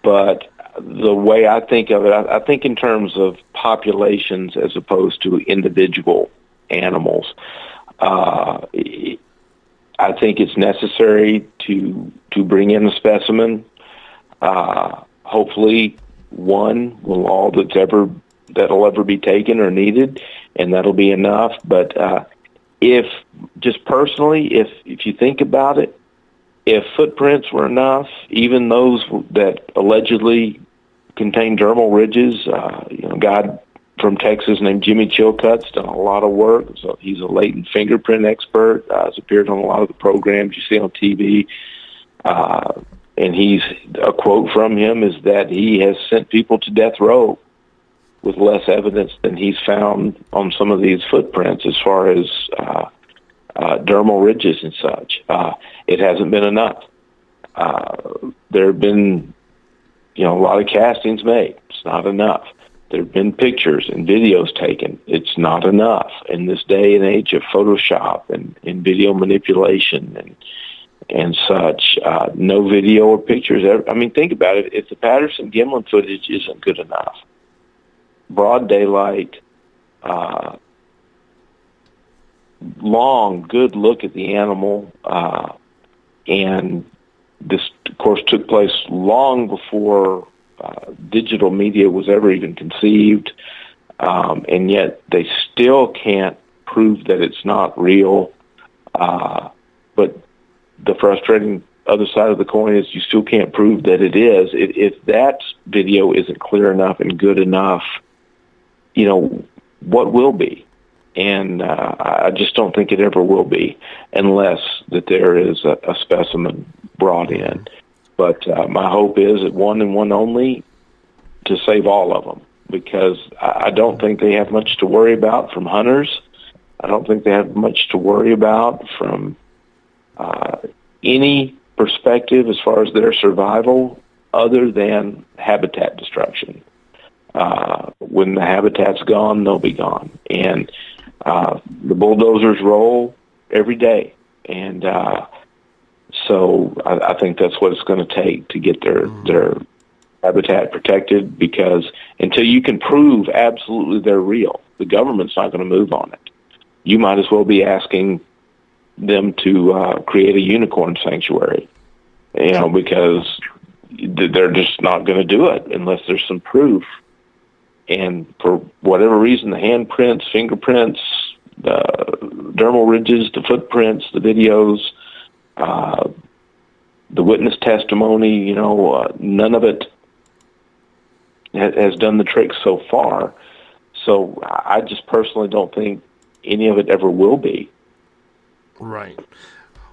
But the way I think of it, I think in terms of populations as opposed to individual animals. I think it's necessary to bring in a specimen. Hopefully, one will all that'll ever be taken or needed, and that'll be enough. But if you think about it, if footprints were enough, even those that allegedly contain dermal ridges, a guy from Texas named Jimmy Chilcutt's done a lot of work. So he's a latent fingerprint expert. Has appeared on a lot of the programs you see on TV. And a quote from him is that he has sent people to death row with less evidence than he's found on some of these footprints as far as dermal ridges and such. It hasn't been enough. There have been, a lot of castings made. It's not enough. There have been pictures and videos taken. It's not enough in this day and age of Photoshop and video manipulation and such. No video or pictures. Think about it. If the Patterson-Gimlin footage isn't good enough, broad daylight, long, good look at the animal, and this, of course, took place long before digital media was ever even conceived, and yet they still can't prove that it's not real. But the frustrating other side of the coin is you still can't prove that it is. If that video isn't clear enough and good enough, what will be? And I just don't think it ever will be unless that there is a specimen brought in. But my hope is that one and one only to save all of them, because I don't think they have much to worry about from hunters. I don't think they have much to worry about from any perspective as far as their survival other than habitat destruction. When the habitat's gone, they'll be gone. And the bulldozers roll every day. And so I think that's what it's going to take to get their habitat protected, because until you can prove absolutely they're real, the government's not going to move on it. You might as well be asking them to create a unicorn sanctuary, because they're just not going to do it unless there's some proof. And for whatever reason, the handprints, fingerprints, the dermal ridges, the footprints, the videos, the witness testimony, none of it has done the trick so far. So I just personally don't think any of it ever will be. Right.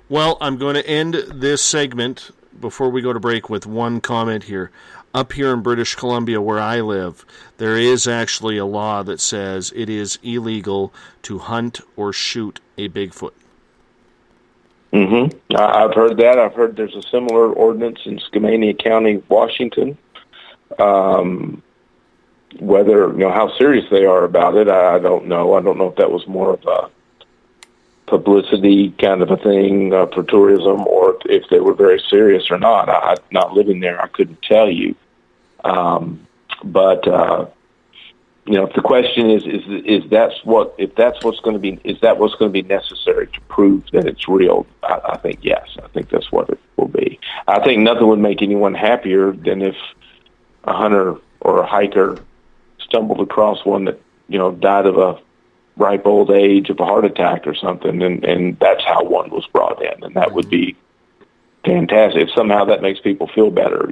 Well, I'm going to end this segment before we go to break with one comment here. Up here in British Columbia, where I live, there is actually a law that says it is illegal to hunt or shoot a Bigfoot. Mm-hmm. I've heard that. I've heard there's a similar ordinance in Skamania County, Washington. Whether, how serious they are about it, I don't know. I don't know if that was more of a publicity kind of a thing for tourism, or if they were very serious or not. I'm not living there. I couldn't tell you. But if the question is that what's going to be necessary to prove that it's real? I think yes. I think that's what it will be. I think nothing would make anyone happier than if a hunter or a hiker stumbled across one that died of a ripe old age, of a heart attack or something, and that's how one was brought in, and that would be fantastic. If somehow that makes people feel better,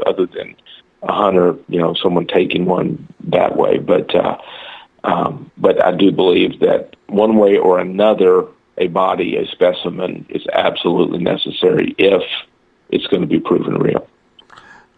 other than a hunter, someone taking one that way. But I do believe that one way or another, a specimen is absolutely necessary if it's going to be proven real.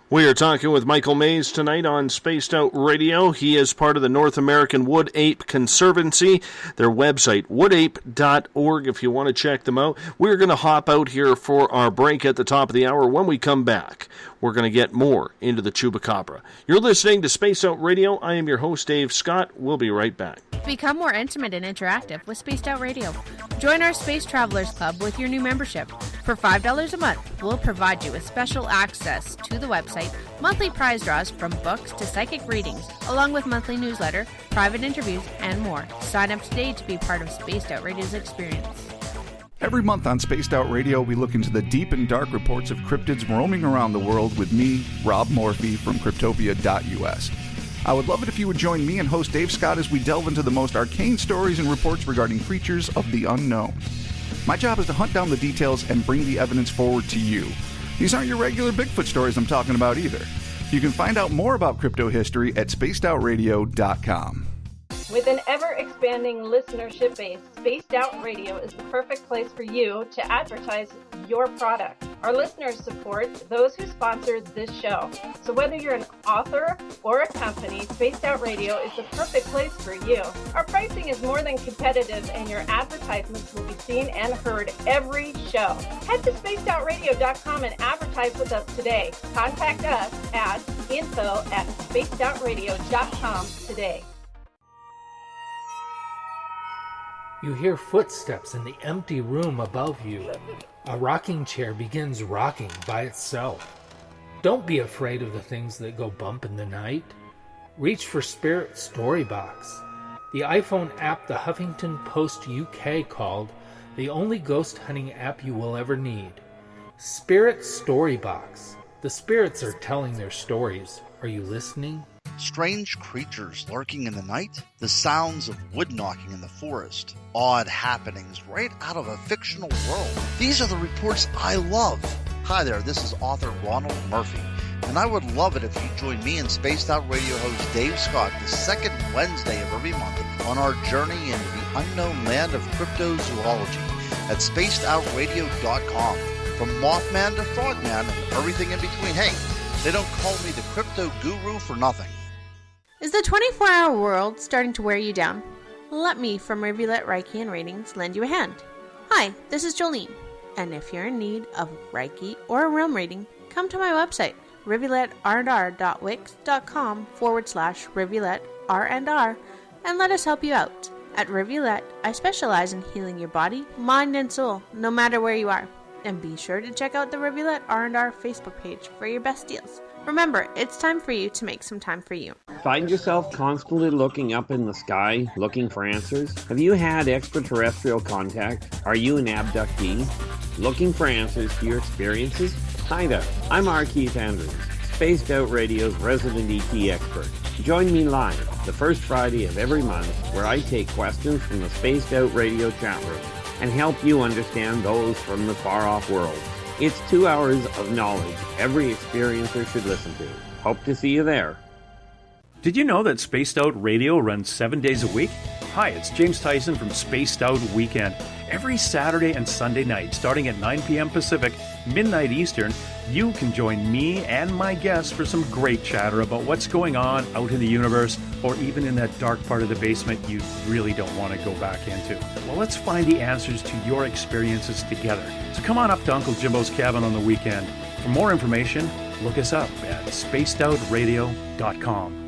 We are talking with Michael Mays tonight on Spaced Out Radio. He is part of the North American Wood Ape Conservancy. Their website, woodape.org, if you want to check them out. We're going to hop out here for our break at the top of the hour. When we come back, we're going to get more into the Chupacabra. You're listening to Spaced Out Radio. I am your host, Dave Scott. We'll be right back. Become more intimate and interactive with Spaced Out Radio. Join our Space Travelers Club with your new membership. For $5 a month, we'll provide you with special access to the website, monthly prize draws from books to psychic readings, along with monthly newsletter, private interviews, and more. Sign up today to be part of Spaced Out Radio's experience. Every month on Spaced Out Radio, we look into the deep and dark reports of cryptids roaming around the world with me, Rob Morphy from Cryptopia.us. I would love it if you would join me and host Dave Scott as we delve into the most arcane stories and reports regarding creatures of the unknown. My job is to hunt down the details and bring the evidence forward to you. These aren't your regular Bigfoot stories I'm talking about either. You can find out more about crypto history at spacedoutradio.com. With an ever-expanding listenership base, Spaced Out Radio is the perfect place for you to advertise your product. Our listeners support those who sponsor this show. So whether you're an author or a company, Spaced Out Radio is the perfect place for you. Our pricing is more than competitive, and your advertisements will be seen and heard every show. Head to spacedoutradio.com and advertise with us today. Contact us at info@spacedoutradio.com today. You hear footsteps in the empty room above you. A rocking chair begins rocking by itself. Don't be afraid of the things that go bump in the night. Reach for Spirit Storybox, the iPhone app the Huffington Post UK called the only ghost hunting app you will ever need. Spirit Storybox. The spirits are telling their stories. Are you listening? Strange creatures lurking in the night, the sounds of wood knocking in the forest, odd happenings right out of a fictional world. These are the reports I love. Hi there, this is author Ronald Murphy, and I would love it if you join me and Spaced Out Radio host Dave Scott the second Wednesday of every month on our journey into the unknown land of cryptozoology at spacedoutradio.com. From Mothman to Frogman and everything in between. Hey, they don't call me the crypto guru for nothing. Is the 24-hour world starting to wear you down? Let me from Rivulet Reiki and Readings lend you a hand. Hi, this is Jolene, and if you're in need of Reiki or a realm reading, come to my website, rivuletrr.wix.com/rivuletrr, and let us help you out. At Rivulet, I specialize in healing your body, mind, and soul, no matter where you are. And be sure to check out the Rivulet R&R Facebook page for your best deals. Remember, it's time for you to make some time for you. Find yourself constantly looking up in the sky, looking for answers? Have you had extraterrestrial contact? Are you an abductee? Looking for answers to your experiences? Hi there, I'm R. Keith Andrews, Spaced Out Radio's resident ET expert. Join me live the first Friday of every month where I take questions from the Spaced Out Radio chat room and help you understand those from the far-off world. It's 2 hours of knowledge every experiencer should listen to. Hope to see you there. Did you know that Spaced Out Radio runs 7 days a week? Hi, it's James Tyson from Spaced Out Weekend. Every Saturday and Sunday night, starting at 9 p.m. Pacific, midnight Eastern, you can join me and my guests for some great chatter about what's going on out in the universe, or even in that dark part of the basement you really don't want to go back into. Well, let's find the answers to your experiences together. So come on up to Uncle Jimbo's cabin on the weekend. For more information, look us up at spacedoutradio.com.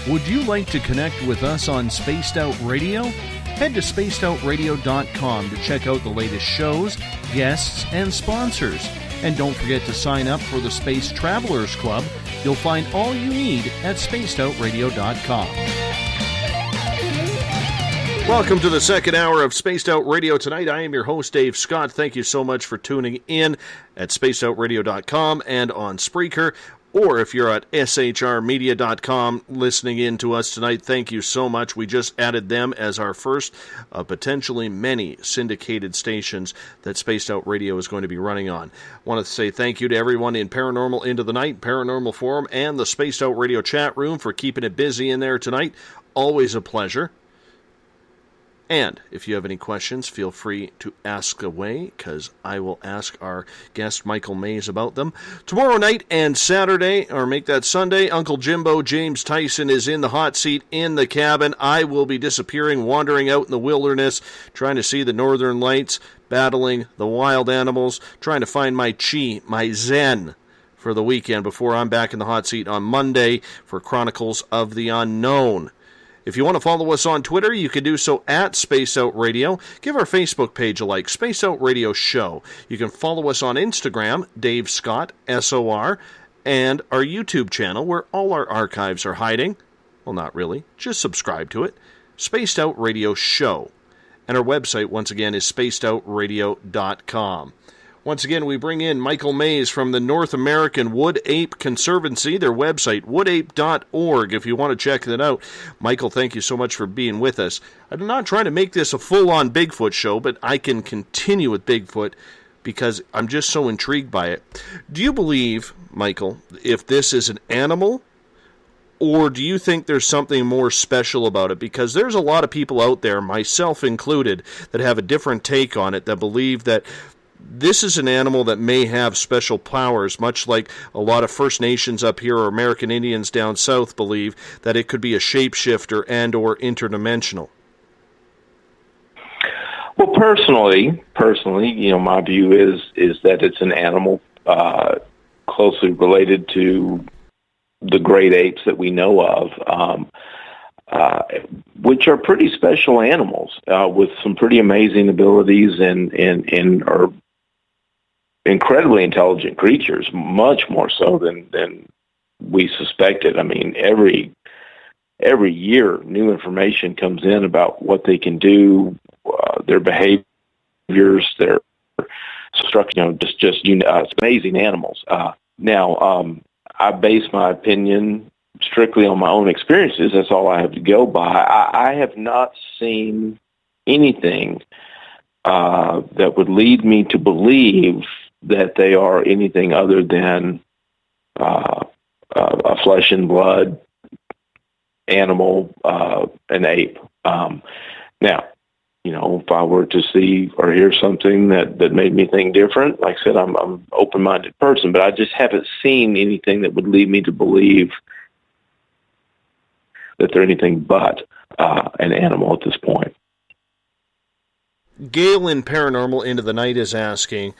Would you like to connect with us on Spaced Out Radio? Head to spacedoutradio.com to check out the latest shows, guests, and sponsors. And don't forget to sign up for the Space Travelers Club. You'll find all you need at spacedoutradio.com. Welcome to the second hour of Spaced Out Radio tonight. I am your host, Dave Scott. Thank you so much for tuning in at spacedoutradio.com and on Spreaker. Or if you're at shrmedia.com listening in to us tonight, thank you so much. We just added them as our first of potentially many syndicated stations that Spaced Out Radio is going to be running on. I want to say thank you to everyone in Paranormal Into the Night, Paranormal Forum, and the Spaced Out Radio chat room for keeping it busy in there tonight. Always a pleasure. And if you have any questions, feel free to ask away, because I will ask our guest, Michael Mays, about them. Tomorrow night and Saturday, or make that Sunday, Uncle Jimbo, James Tyson, is in the hot seat in the cabin. I will be disappearing, wandering out in the wilderness, trying to see the northern lights, battling the wild animals, trying to find my chi, my zen, for the weekend before I'm back in the hot seat on Monday for Chronicles of the Unknown. If you want to follow us on Twitter, you can do so at Space Out Radio. Give our Facebook page a like, Space Out Radio Show. You can follow us on Instagram, Dave Scott, SOR, and our YouTube channel, where all our archives are hiding. Well, not really. Just subscribe to it. Spaced Out Radio Show. And our website, once again, is spacedoutradio.com. Once again, we bring in Michael Mays from the North American Wood Ape Conservancy, their website, woodape.org, if you want to check that out. Michael, thank you so much for being with us. I'm not trying to make this a full-on Bigfoot show, but I can continue with Bigfoot because I'm just so intrigued by it. Do you believe, Michael, if this is an animal, or do you think there's something more special about it? Because there's a lot of people out there, myself included, that have a different take on it, that believe that this is an animal that may have special powers, much like a lot of First Nations up here or American Indians down south believe that it could be a shapeshifter and or interdimensional. Well, personally, my view is that it's an animal closely related to the great apes that we know of, which are pretty special animals with some pretty amazing abilities and are incredibly intelligent creatures, much more so than we suspected. I mean, every year new information comes in about what they can do, their behaviors, their structure. It's amazing animals. Now, I base my opinion strictly on my own experiences. That's all I have to go by. I have not seen anything that would lead me to believe that they are anything other than a flesh and blood animal, an ape. Now, if I were to see or hear something that made me think different, like I said, I'm an open-minded person, but I just haven't seen anything that would lead me to believe that they're anything but an animal at this point. Gail in Paranormal Into the Night is asking,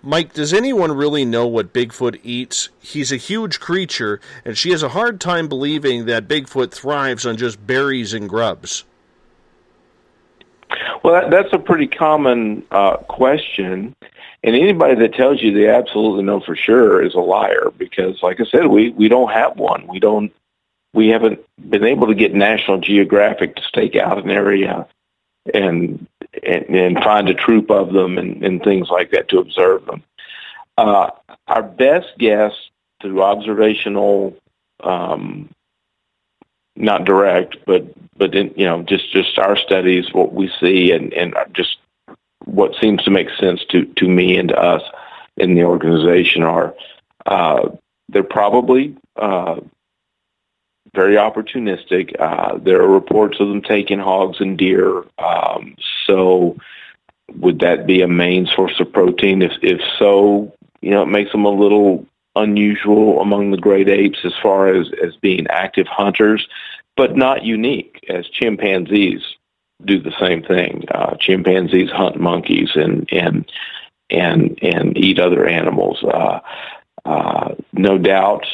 Mike, does anyone really know what Bigfoot eats? He's a huge creature, and she has a hard time believing that Bigfoot thrives on just berries and grubs. Well, that's a pretty common question, and anybody that tells you they absolutely know for sure is a liar, because, like I said, we don't have one. We haven't been able to get National Geographic to stake out an area and find a troop of them and things like that to observe them. Our best guess through observational, not direct, but in, just our studies, what we see and just what seems to make sense to me and to us in the organization are they're probably very opportunistic. There are reports of them taking hogs and deer. So would that be a main source of protein? If so, it makes them a little unusual among the great apes as far as being active hunters, but not unique, as chimpanzees do the same thing. Chimpanzees hunt monkeys and eat other animals. No doubt,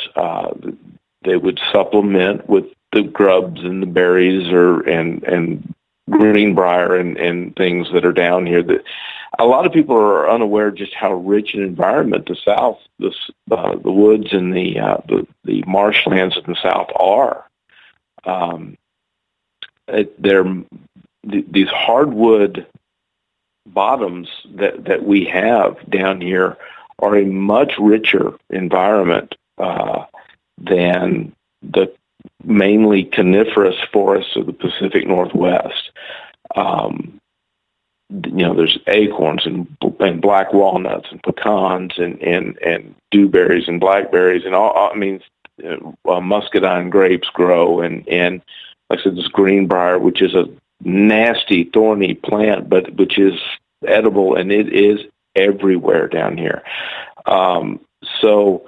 they would supplement with the grubs and the berries and greenbrier and things that are down here. That a lot of people are unaware just how rich an environment the South, the woods and the marshlands in the South are. These hardwood bottoms that we have down here are a much richer environment than the mainly coniferous forests of the Pacific Northwest. There's acorns and black walnuts and pecans and dewberries and blackberries and all. Muscadine grapes grow and like I said, this greenbrier, which is a nasty, thorny plant, but which is edible, and it is everywhere down here. So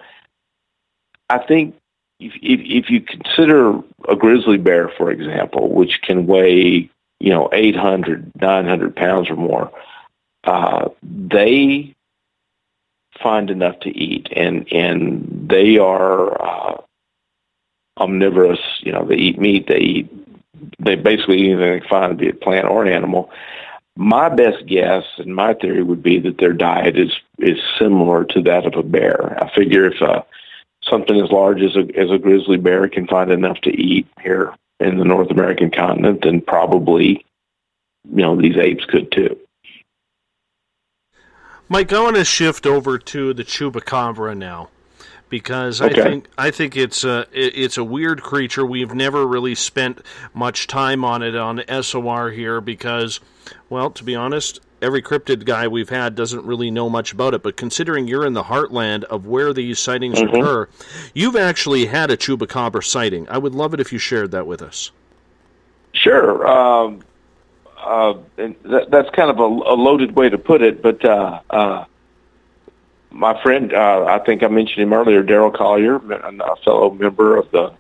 I think if you consider a grizzly bear, for example, which can weigh, 800, 900 pounds or more, they find enough to eat, and they are omnivorous. They eat meat, they basically eat anything they find, be it plant or animal. My best guess and my theory would be that their diet is similar to that of a bear. I figure if something as large as a grizzly bear can find enough to eat here in the North American continent, then probably, these apes could too. Mike, I want to shift over to the Chupacabra now, because I think it's a weird creature. We've never really spent much time on it on SOR here because, well, to be honest, every cryptid guy we've had doesn't really know much about it. But considering you're in the heartland of where these sightings occur, you've actually had a Chupacabra sighting. I would love it if you shared that with us. Sure. And that's kind of a loaded way to put it, but my friend, I think I mentioned him earlier, Daryl Collier, a fellow member of the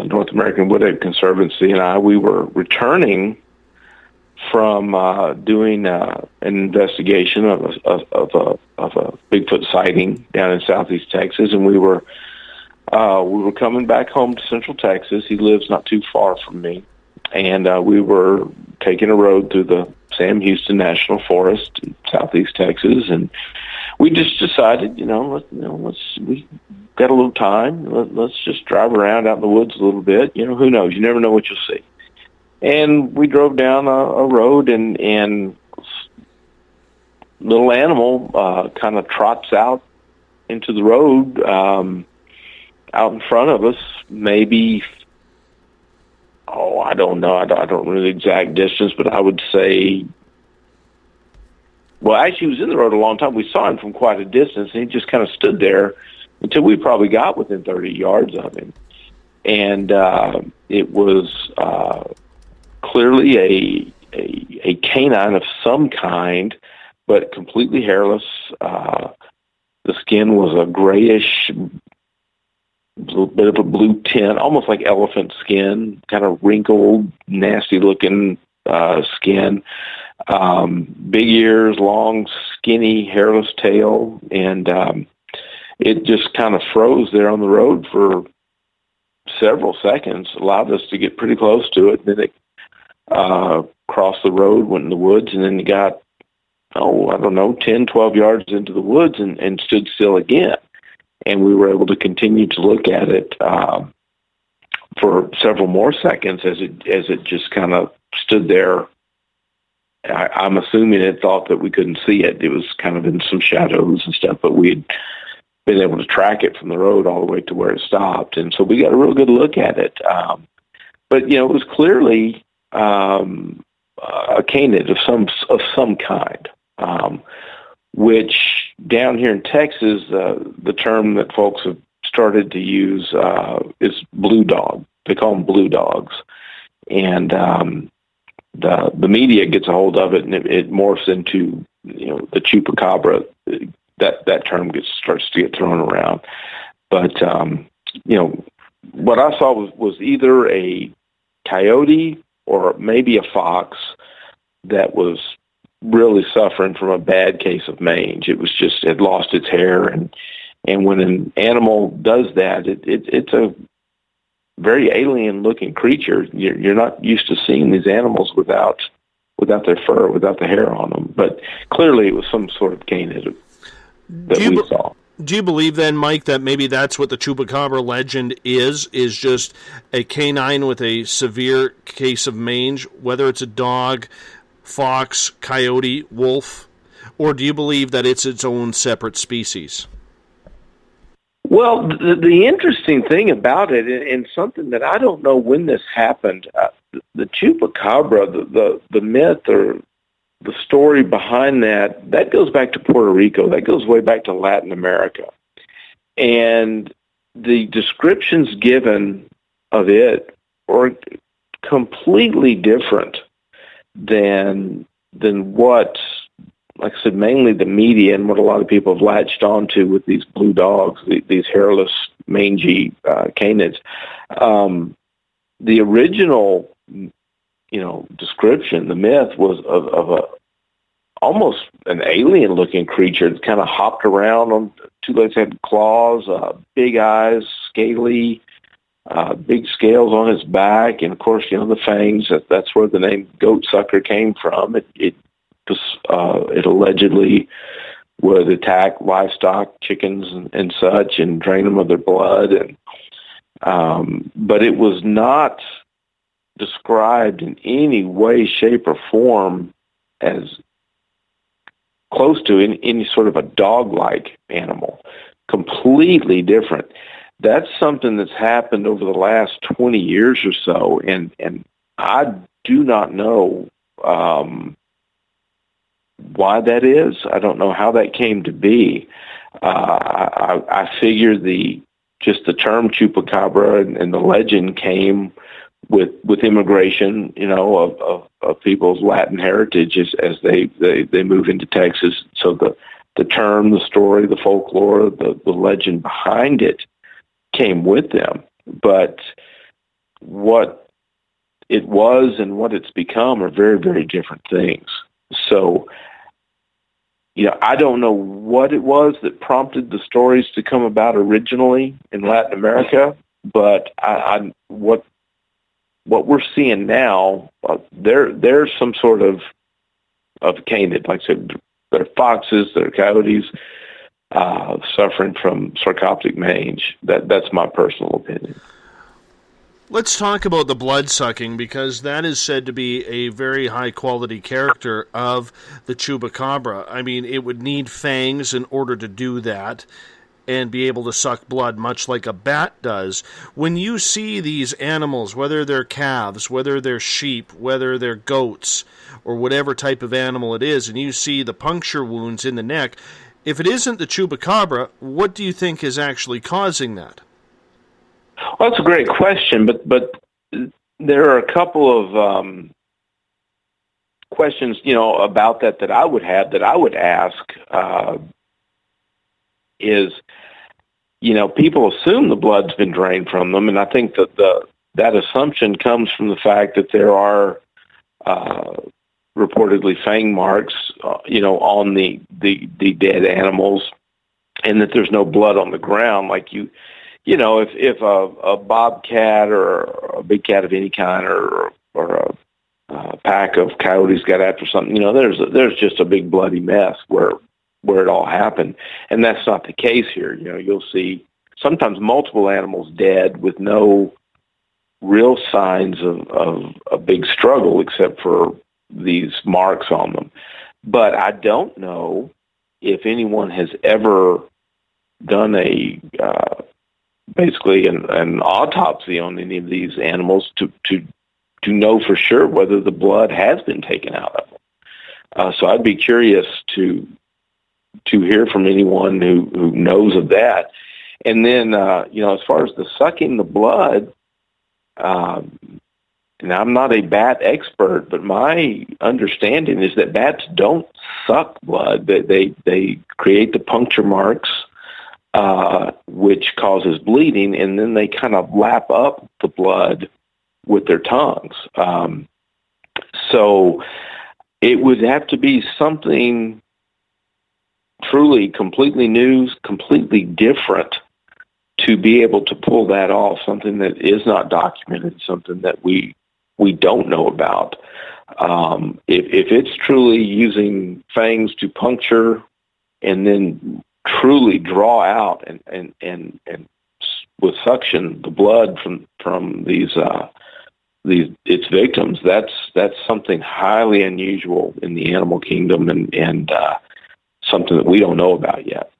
North American Wood Conservancy, and we were returning from doing an investigation of a Bigfoot sighting down in southeast Texas, and we were coming back home to Central Texas. He lives not too far from me, and we were taking a road through the Sam Houston National Forest in southeast Texas, and we just decided, we got a little time. Let's just drive around out in the woods a little bit. Who knows? You never know what you'll see. And we drove down a road, and little animal kind of trots out into the road out in front of us, maybe, I don't know. I don't know the exact distance, but I would say, well, actually, he was in the road a long time. We saw him from quite a distance, and he just kind of stood there until we probably got within 30 yards of him. And it was clearly a canine of some kind, but completely hairless. The skin was a grayish, little bit of a blue tint, almost like elephant skin, kind of wrinkled, nasty-looking skin. Big ears, long, skinny, hairless tail, and it just kind of froze there on the road for several seconds, allowed us to get pretty close to it. Then it crossed the road, went in the woods, and then it got, 10, 12 yards into the woods and stood still again. And we were able to continue to look at it for several more seconds as it just kind of stood there. I'm assuming it thought that we couldn't see it. It was kind of in some shadows and stuff, but we'd been able to track it from the road all the way to where it stopped. And so we got a real good look at it. But, it was clearly a canid of some kind, which down here in Texas, the term that folks have started to use is blue dog. They call them blue dogs. And the media gets a hold of it, and it morphs into, the Chupacabra. That term starts to get thrown around. But, what I saw was either a coyote or maybe a fox that was really suffering from a bad case of mange. It was just, it lost its hair. And when an animal does that, it's a very alien looking creature. You're not used to seeing these animals without their fur, without the hair on them. But clearly it was some sort of canid that we saw. Do you believe then, Mike, that maybe that's what the Chupacabra legend is just a canine with a severe case of mange, whether it's a dog, fox, coyote, wolf, or do you believe that it's its own separate species? Well, the interesting thing about it, and something that I don't know when this happened, the Chupacabra, the myth or the story behind that goes back to Puerto Rico. That goes way back to Latin America. And the descriptions given of it are completely different than what, like I said, mainly the media and what a lot of people have latched onto with these blue dogs, these hairless, mangy canids. The original, description, the myth was of a almost an alien-looking creature that kind of hopped around on two legs, had claws, big eyes, scaly, big scales on his back, and of course, the fangs. That's where the name goat sucker came from. It allegedly would attack livestock, chickens and such, and drain them of their blood. But it was not described in any way, shape, or form as close to any sort of a dog-like animal. Completely different. That's something that's happened over the last 20 years or so, and I do not know why that is. I don't know how that came to be. I figure just the term Chupacabra and the legend came with immigration, of people's Latin heritage as they move into Texas. So the term, the story, the folklore, the legend behind it came with them. But what it was and what it's become are very, very different things. So, I don't know what it was that prompted the stories to come about originally in Latin America, but what we're seeing now, there's some sort of canid, like I said, they're foxes, they're coyotes, suffering from sarcoptic mange. That's my personal opinion. Let's talk about the blood-sucking, because that is said to be a very high-quality character of the Chupacabra. I mean, it would need fangs in order to do that and be able to suck blood, much like a bat does. When you see these animals, whether they're calves, whether they're sheep, whether they're goats, or whatever type of animal it is, and you see the puncture wounds in the neck, if it isn't the Chupacabra, what do you think is actually causing that? Well, that's a great question, but there are a couple of questions, about that I would have, that I would ask, is, people assume the blood's been drained from them, and I think that assumption comes from the fact that there are reportedly fang marks, on the dead animals, and that there's no blood on the ground. Like if a bobcat or a big cat of any kind or a pack of coyotes got after something, there's just a big bloody mess where it all happened. And that's not the case here. You'll see sometimes multiple animals dead with no real signs of a big struggle except for these marks on them. But I don't know if anyone has ever done basically an autopsy on any of these animals to know for sure whether the blood has been taken out of them. So I'd be curious to hear from anyone who knows of that. And then, as far as the sucking the blood, and I'm not a bat expert, but my understanding is that bats don't suck blood. They create the puncture marks, which causes bleeding, and then they kind of lap up the blood with their tongues. So it would have to be something truly completely new, completely different to be able to pull that off, something that is not documented, something that we don't know about. If it's truly using fangs to puncture and then truly draw out and with suction the blood from these its victims, that's something highly unusual in the animal kingdom and something that we don't know about yet.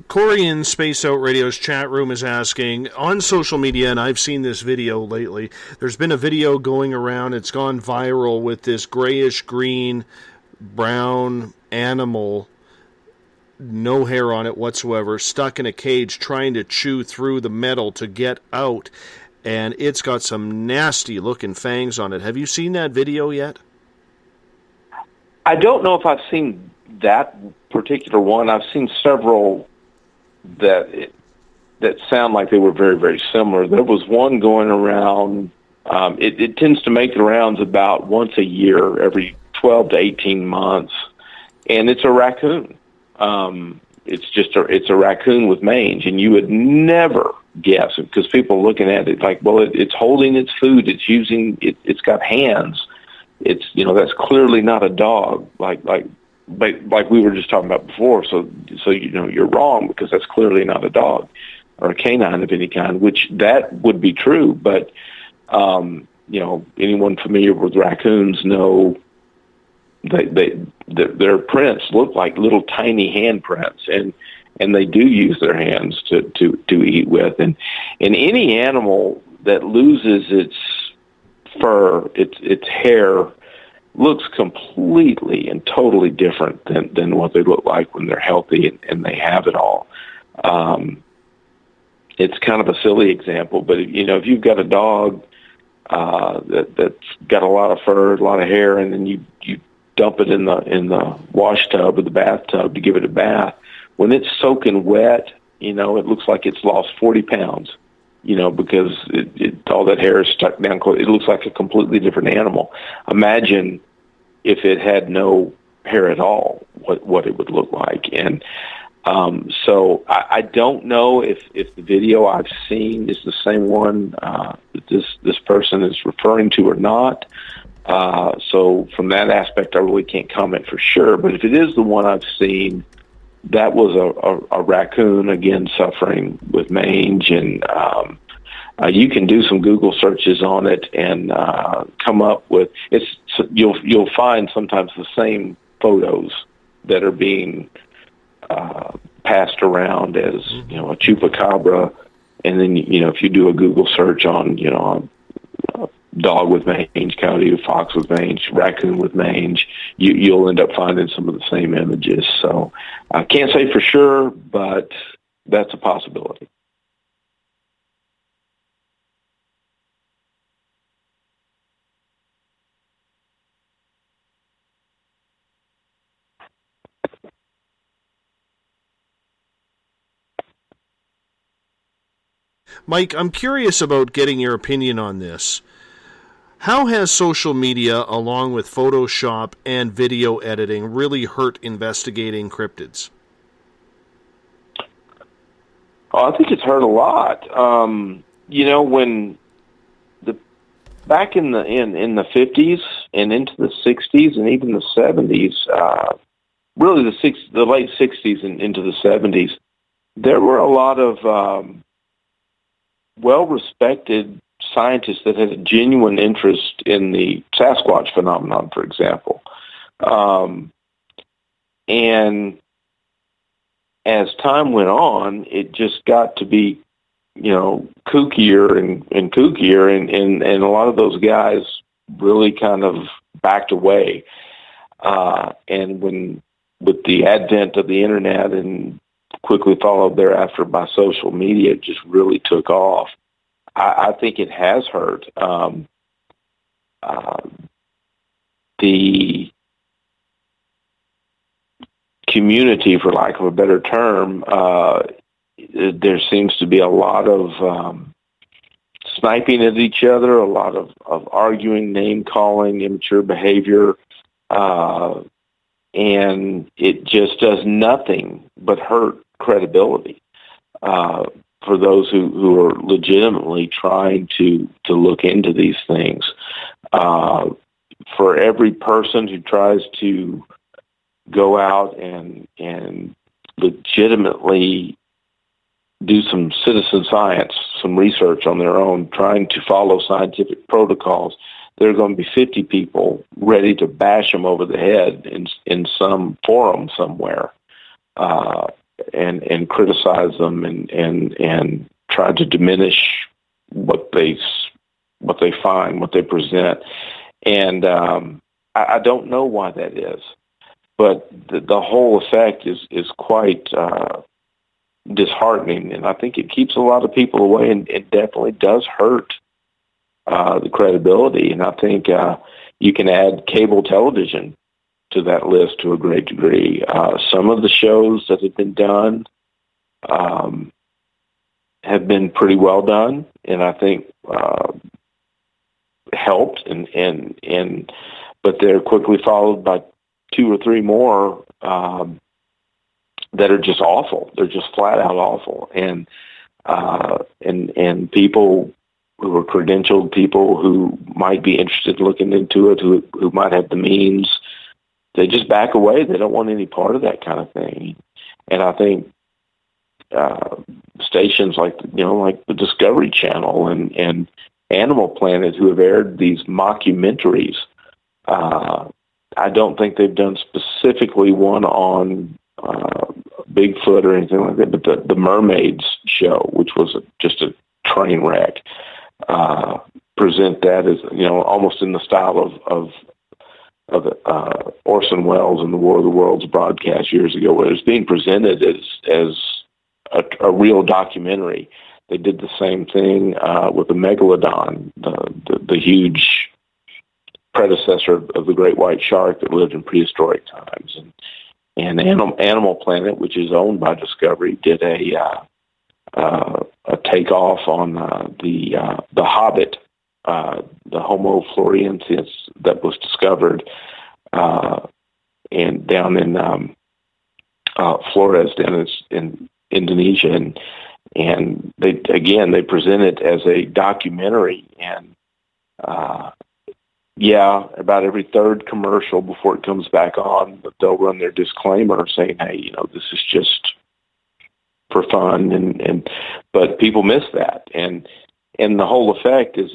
Corey in Space Out Radio's chat room is asking, on social media, and I've seen this video lately, there's been a video going around, it's gone viral with this grayish-green, brown animal, no hair on it whatsoever, stuck in a cage trying to chew through the metal to get out. and it's got some nasty-looking fangs on it. Have you seen that video yet? I don't know if I've seen that particular one. I've seen several that sound like they were very, very similar. There was one going around. It tends to make the rounds about once a year, every 12 to 18 months, and it's a raccoon. It's a raccoon with mange, and you would never guess it because people are looking at it like, well, it's holding its food, it's using it, it's got hands. It's, that's clearly not a dog, like we were just talking about before. So you're wrong because that's clearly not a dog or a canine of any kind, which that would be true. But anyone familiar with raccoons know their prints look like little tiny hand prints, and they do use their hands to eat with. And any animal that loses its fur, its hair, looks completely and totally different than what they look like when they're healthy and they have it all. It's kind of a silly example, but if you've got a dog that's got a lot of fur, a lot of hair, and then you dump it in the wash tub or the bathtub to give it a bath, when it's soaking wet, it looks like it's lost 40 pounds. Because all that hair is stuck down close. It looks like a completely different animal. Imagine if it had no hair at all, what it would look like. And so I don't know if the video I've seen is the same one that this person is referring to or not. So from that aspect, I really can't comment for sure. But if it is the one I've seen, that was a raccoon, again, suffering with mange, and you can do some Google searches on it and come up with you'll find sometimes the same photos that are being passed around as a Chupacabra, and then if you do a Google search on a dog with mange, coyote, fox with mange, raccoon with mange, you'll end up finding some of the same images. So I can't say for sure, but that's a possibility. Mike, I'm curious about getting your opinion on this. How has social media, along with Photoshop and video editing, really hurt investigating cryptids? Oh, I think it's hurt a lot. When back in the 50s and into the 60s and even the 70s, really the late 60s and into the 70s, there were a lot of well-respected scientists that had a genuine interest in the Sasquatch phenomenon, for example. And as time went on, it just got to be, kookier and kookier, and a lot of those guys really kind of backed away. And with the advent of the internet and quickly followed thereafter by social media, it just really took off. I think it has hurt. The community, for lack of a better term, there seems to be a lot of sniping at each other, a lot of arguing, name-calling, immature behavior, and it just does nothing but hurt credibility for those who are legitimately trying to look into these things. For every person who tries to go out and legitimately do some citizen science, some research on their own, trying to follow scientific protocols, there are going to be 50 people ready to bash them over the head in some forum somewhere, and criticize them and try to diminish what they find, what they present. And I don't know why that is, but the whole effect is quite disheartening, and I think it keeps a lot of people away, and it definitely does hurt the credibility. And I think you can add cable television to that list to a great degree. Some of the shows that have been done have been pretty well done, and I think helped, but they're quickly followed by 2 or 3 more that are just awful. They're just flat out awful, and people who are credentialed, people who might be interested in looking into it, who might have the means, they just back away. They don't want any part of that kind of thing. And I think stations like the Discovery Channel and Animal Planet, who have aired these mockumentaries, I don't think they've done specifically one on Bigfoot or anything like that, but the Mermaids show, which was just a train wreck, present that as almost in the style of Orson Welles in the War of the Worlds broadcast years ago, where it was being presented as a real documentary. They did the same thing with the Megalodon, the huge predecessor of the great white shark that lived in prehistoric times. And Animal Planet, which is owned by Discovery, did a takeoff on the Hobbit, the Homo floresiensis that was discovered and down in Flores, down in Indonesia, and they present it as a documentary, and about every third commercial before it comes back on, they'll run their disclaimer saying, hey, this is just for fun, but people miss that, and the whole effect is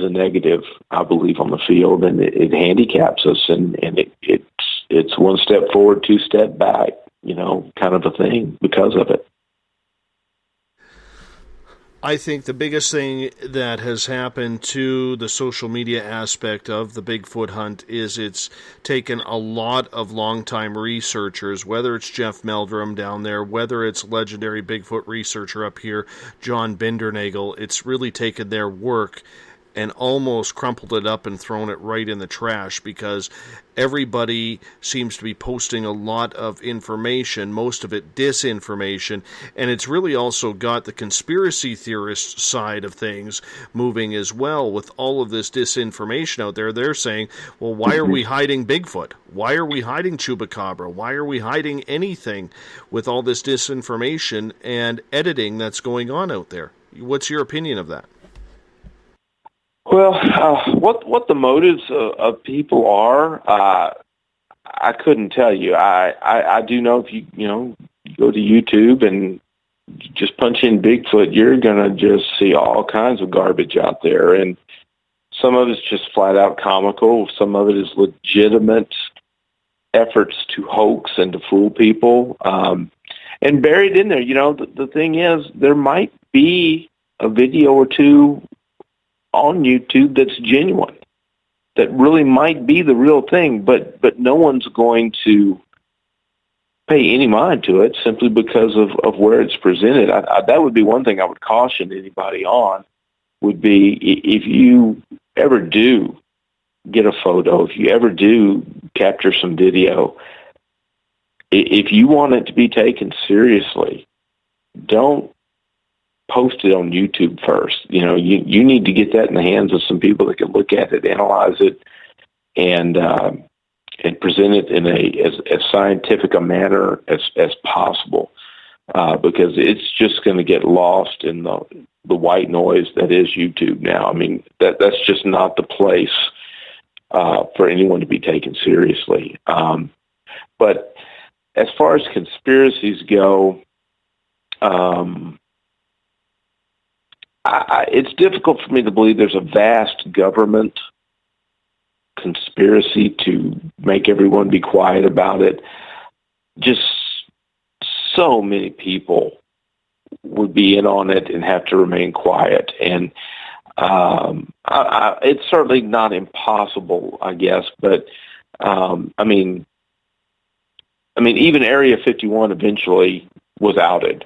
a negative, I believe, on the field, and it handicaps us, and it's one step forward, 2 step back, kind of a thing because of it. I think the biggest thing that has happened to the social media aspect of the Bigfoot hunt is it's taken a lot of longtime researchers, whether it's Jeff Meldrum down there, whether it's legendary Bigfoot researcher up here, John Bindernagel. It's really taken their work and almost crumpled it up and thrown it right in the trash, because everybody seems to be posting a lot of information, most of it disinformation, and it's really also got the conspiracy theorist side of things moving as well. With all of this disinformation out there, they're saying, well, why are we hiding Bigfoot? Why are we hiding Chupacabra? Why are we hiding anything with all this disinformation and editing that's going on out there? What's your opinion of that? Well, what the motives of people are, I couldn't tell you. I do know if you go to YouTube and just punch in Bigfoot, you're gonna just see all kinds of garbage out there, and some of it's just flat out comical. Some of it is legitimate efforts to hoax and to fool people. And buried in there, the thing is, there might be a video or two on YouTube that's genuine, that really might be the real thing, but no one's going to pay any mind to it simply because of where it's presented. That would be one thing I would caution anybody on, would be if you ever do get a photo, if you ever do capture some video, if you want it to be taken seriously, don't post it on YouTube first. You need to get that in the hands of some people that can look at it, analyze it, and present it in as scientific a manner as possible, because it's just going to get lost in the white noise that is YouTube now. I mean, that's just not the place for anyone to be taken seriously. But as far as conspiracies go, it's difficult for me to believe there's a vast government conspiracy to make everyone be quiet about it. Just so many people would be in on it and have to remain quiet. And it's certainly not impossible, I guess, but I mean, even Area 51 eventually was outed.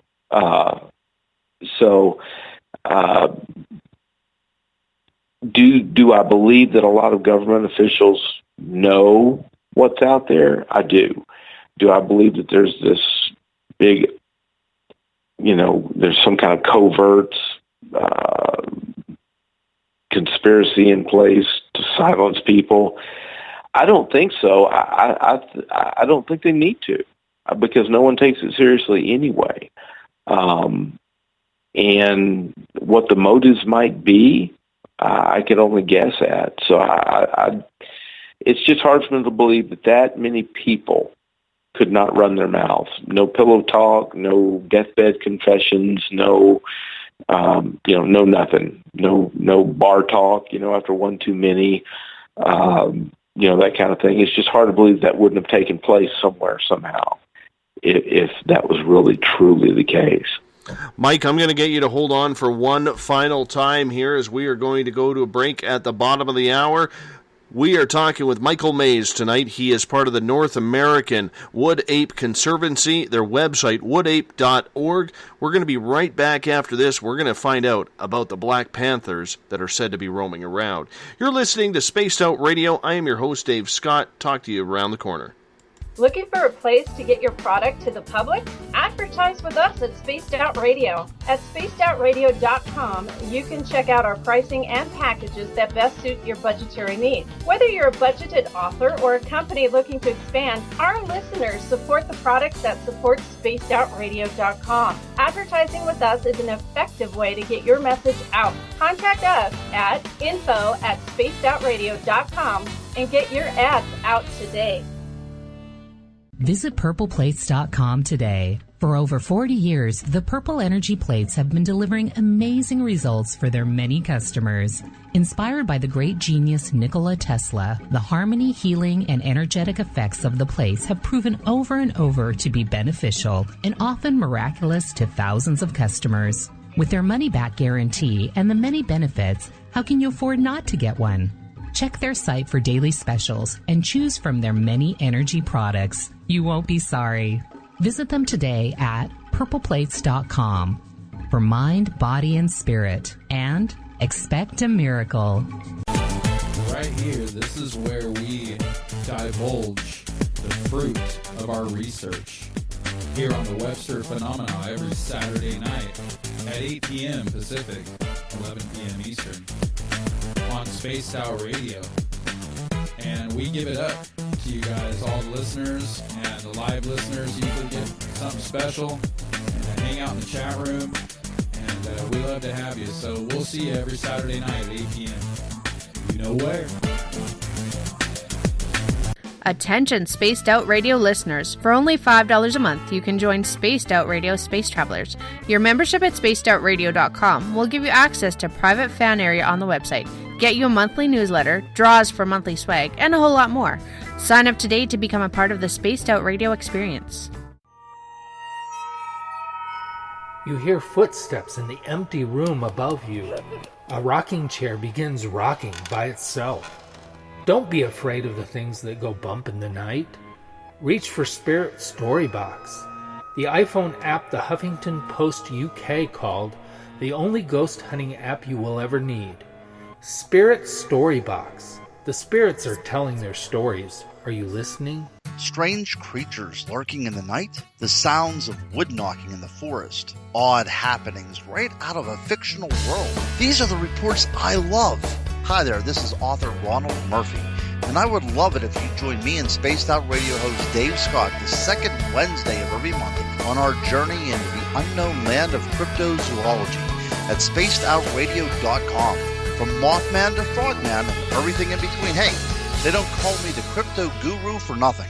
Do I believe that a lot of government officials know what's out there? I do. Do I believe that there's this big, there's some kind of covert conspiracy in place to silence people? I don't think so. I don't think they need to, because no one takes it seriously anyway. And what the motives might be, I can only guess at. So it's just hard for me to believe that many people could not run their mouths. No pillow talk, no deathbed confessions, no nothing. No bar talk, after one too many, that kind of thing. It's just hard to believe that wouldn't have taken place somewhere, somehow, if that was really, truly the case. Mike, I'm going to get you to hold on for one final time here, as we are going to go to a break at the bottom of the hour. We are talking with Michael Mays tonight. He is part of the North American Wood Ape Conservancy, their website, woodape.org. We're going to be right back after this. We're going to find out about the Black Panthers that are said to be roaming around. You're listening to Spaced Out Radio. I am your host, Dave Scott. Talk to you around the corner. Looking for a place to get your product to the public? Advertise with us at Spaced Out Radio. At spacedoutradio.com, you can check out our pricing and packages that best suit your budgetary needs. Whether you're a budgeted author or a company looking to expand, our listeners support the products that support spacedoutradio.com. Advertising with us is an effective way to get your message out. Contact us at info@spacedoutradio.com and get your ads out today. Visit purpleplates.com today. For over 40 years, the Purple Energy Plates have been delivering amazing results for their many customers. Inspired by the great genius Nikola Tesla, the harmony, healing, and energetic effects of the plates have proven over and over to be beneficial and often miraculous to thousands of customers. With their money-back guarantee and the many benefits, how can you afford not to get one? Check their site for daily specials and choose from their many energy products. You won't be sorry. Visit them today at purpleplates.com for mind, body, and spirit. And expect a miracle. Right here, this is where we divulge the fruit of our research. Here on the Webster Phenomena every Saturday night at 8 p.m. Pacific, 11 p.m. Eastern. On Spaced Out Radio. And we give it up to you guys, all the listeners and the live listeners. You usually get something special and hang out in the chat room. And we love to have you. So we'll see you every Saturday night at 8 p.m. You know where. Attention Spaced Out Radio listeners. For only $5 a month, you can join Spaced Out Radio Space Travelers. Your membership at spacedoutradio.com will give you access to private fan area on the website, get you a monthly newsletter, draws for monthly swag, and a whole lot more. Sign up today to become a part of the Spaced Out Radio experience. You hear footsteps in the empty room above you. A rocking chair begins rocking by itself. Don't be afraid of the things that go bump in the night. Reach for Spirit Storybox, the iPhone app the Huffington Post UK called the only ghost hunting app you will ever need. Spirit Storybox. The spirits are telling their stories. Are you listening? Strange creatures lurking in the night, the sounds of wood knocking in the forest, odd happenings right out of a fictional world. These are the reports I love. Hi there, this is author Ronald Murphy, and I would love it if you join me and Spaced Out Radio host Dave Scott the second Wednesday of every month on our journey into the unknown land of cryptozoology at spacedoutradio.com. From Mothman to Frogman and everything in between. Hey, they don't call me the crypto guru for nothing.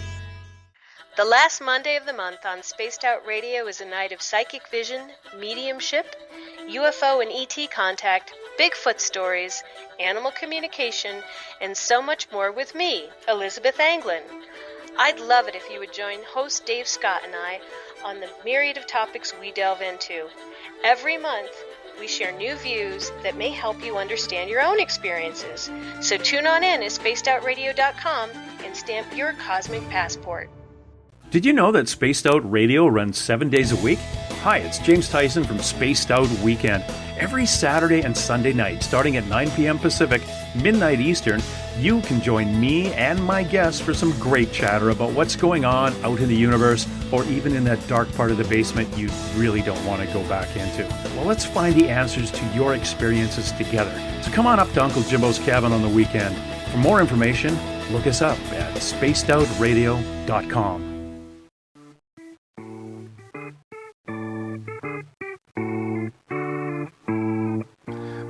The last Monday of the month on Spaced Out Radio is a night of psychic vision, mediumship, UFO and ET contact, Bigfoot stories, animal communication, and so much more with me, Elizabeth Anglin. I'd love it if you would join host Dave Scott and I on the myriad of topics we delve into. Every month, we share new views that may help you understand your own experiences. So tune on in at spacedoutradio.com and stamp your cosmic passport. Did you know that Spaced Out Radio runs 7 days a week? Hi, it's James Tyson from Spaced Out Weekend. Every Saturday and Sunday night, starting at 9 p.m. Pacific, midnight Eastern, you can join me and my guests for some great chatter about what's going on out in the universe, or even in that dark part of the basement you really don't want to go back into. Well, let's find the answers to your experiences together. So come on up to Uncle Jimbo's cabin on the weekend. For more information, look us up at spacedoutradio.com.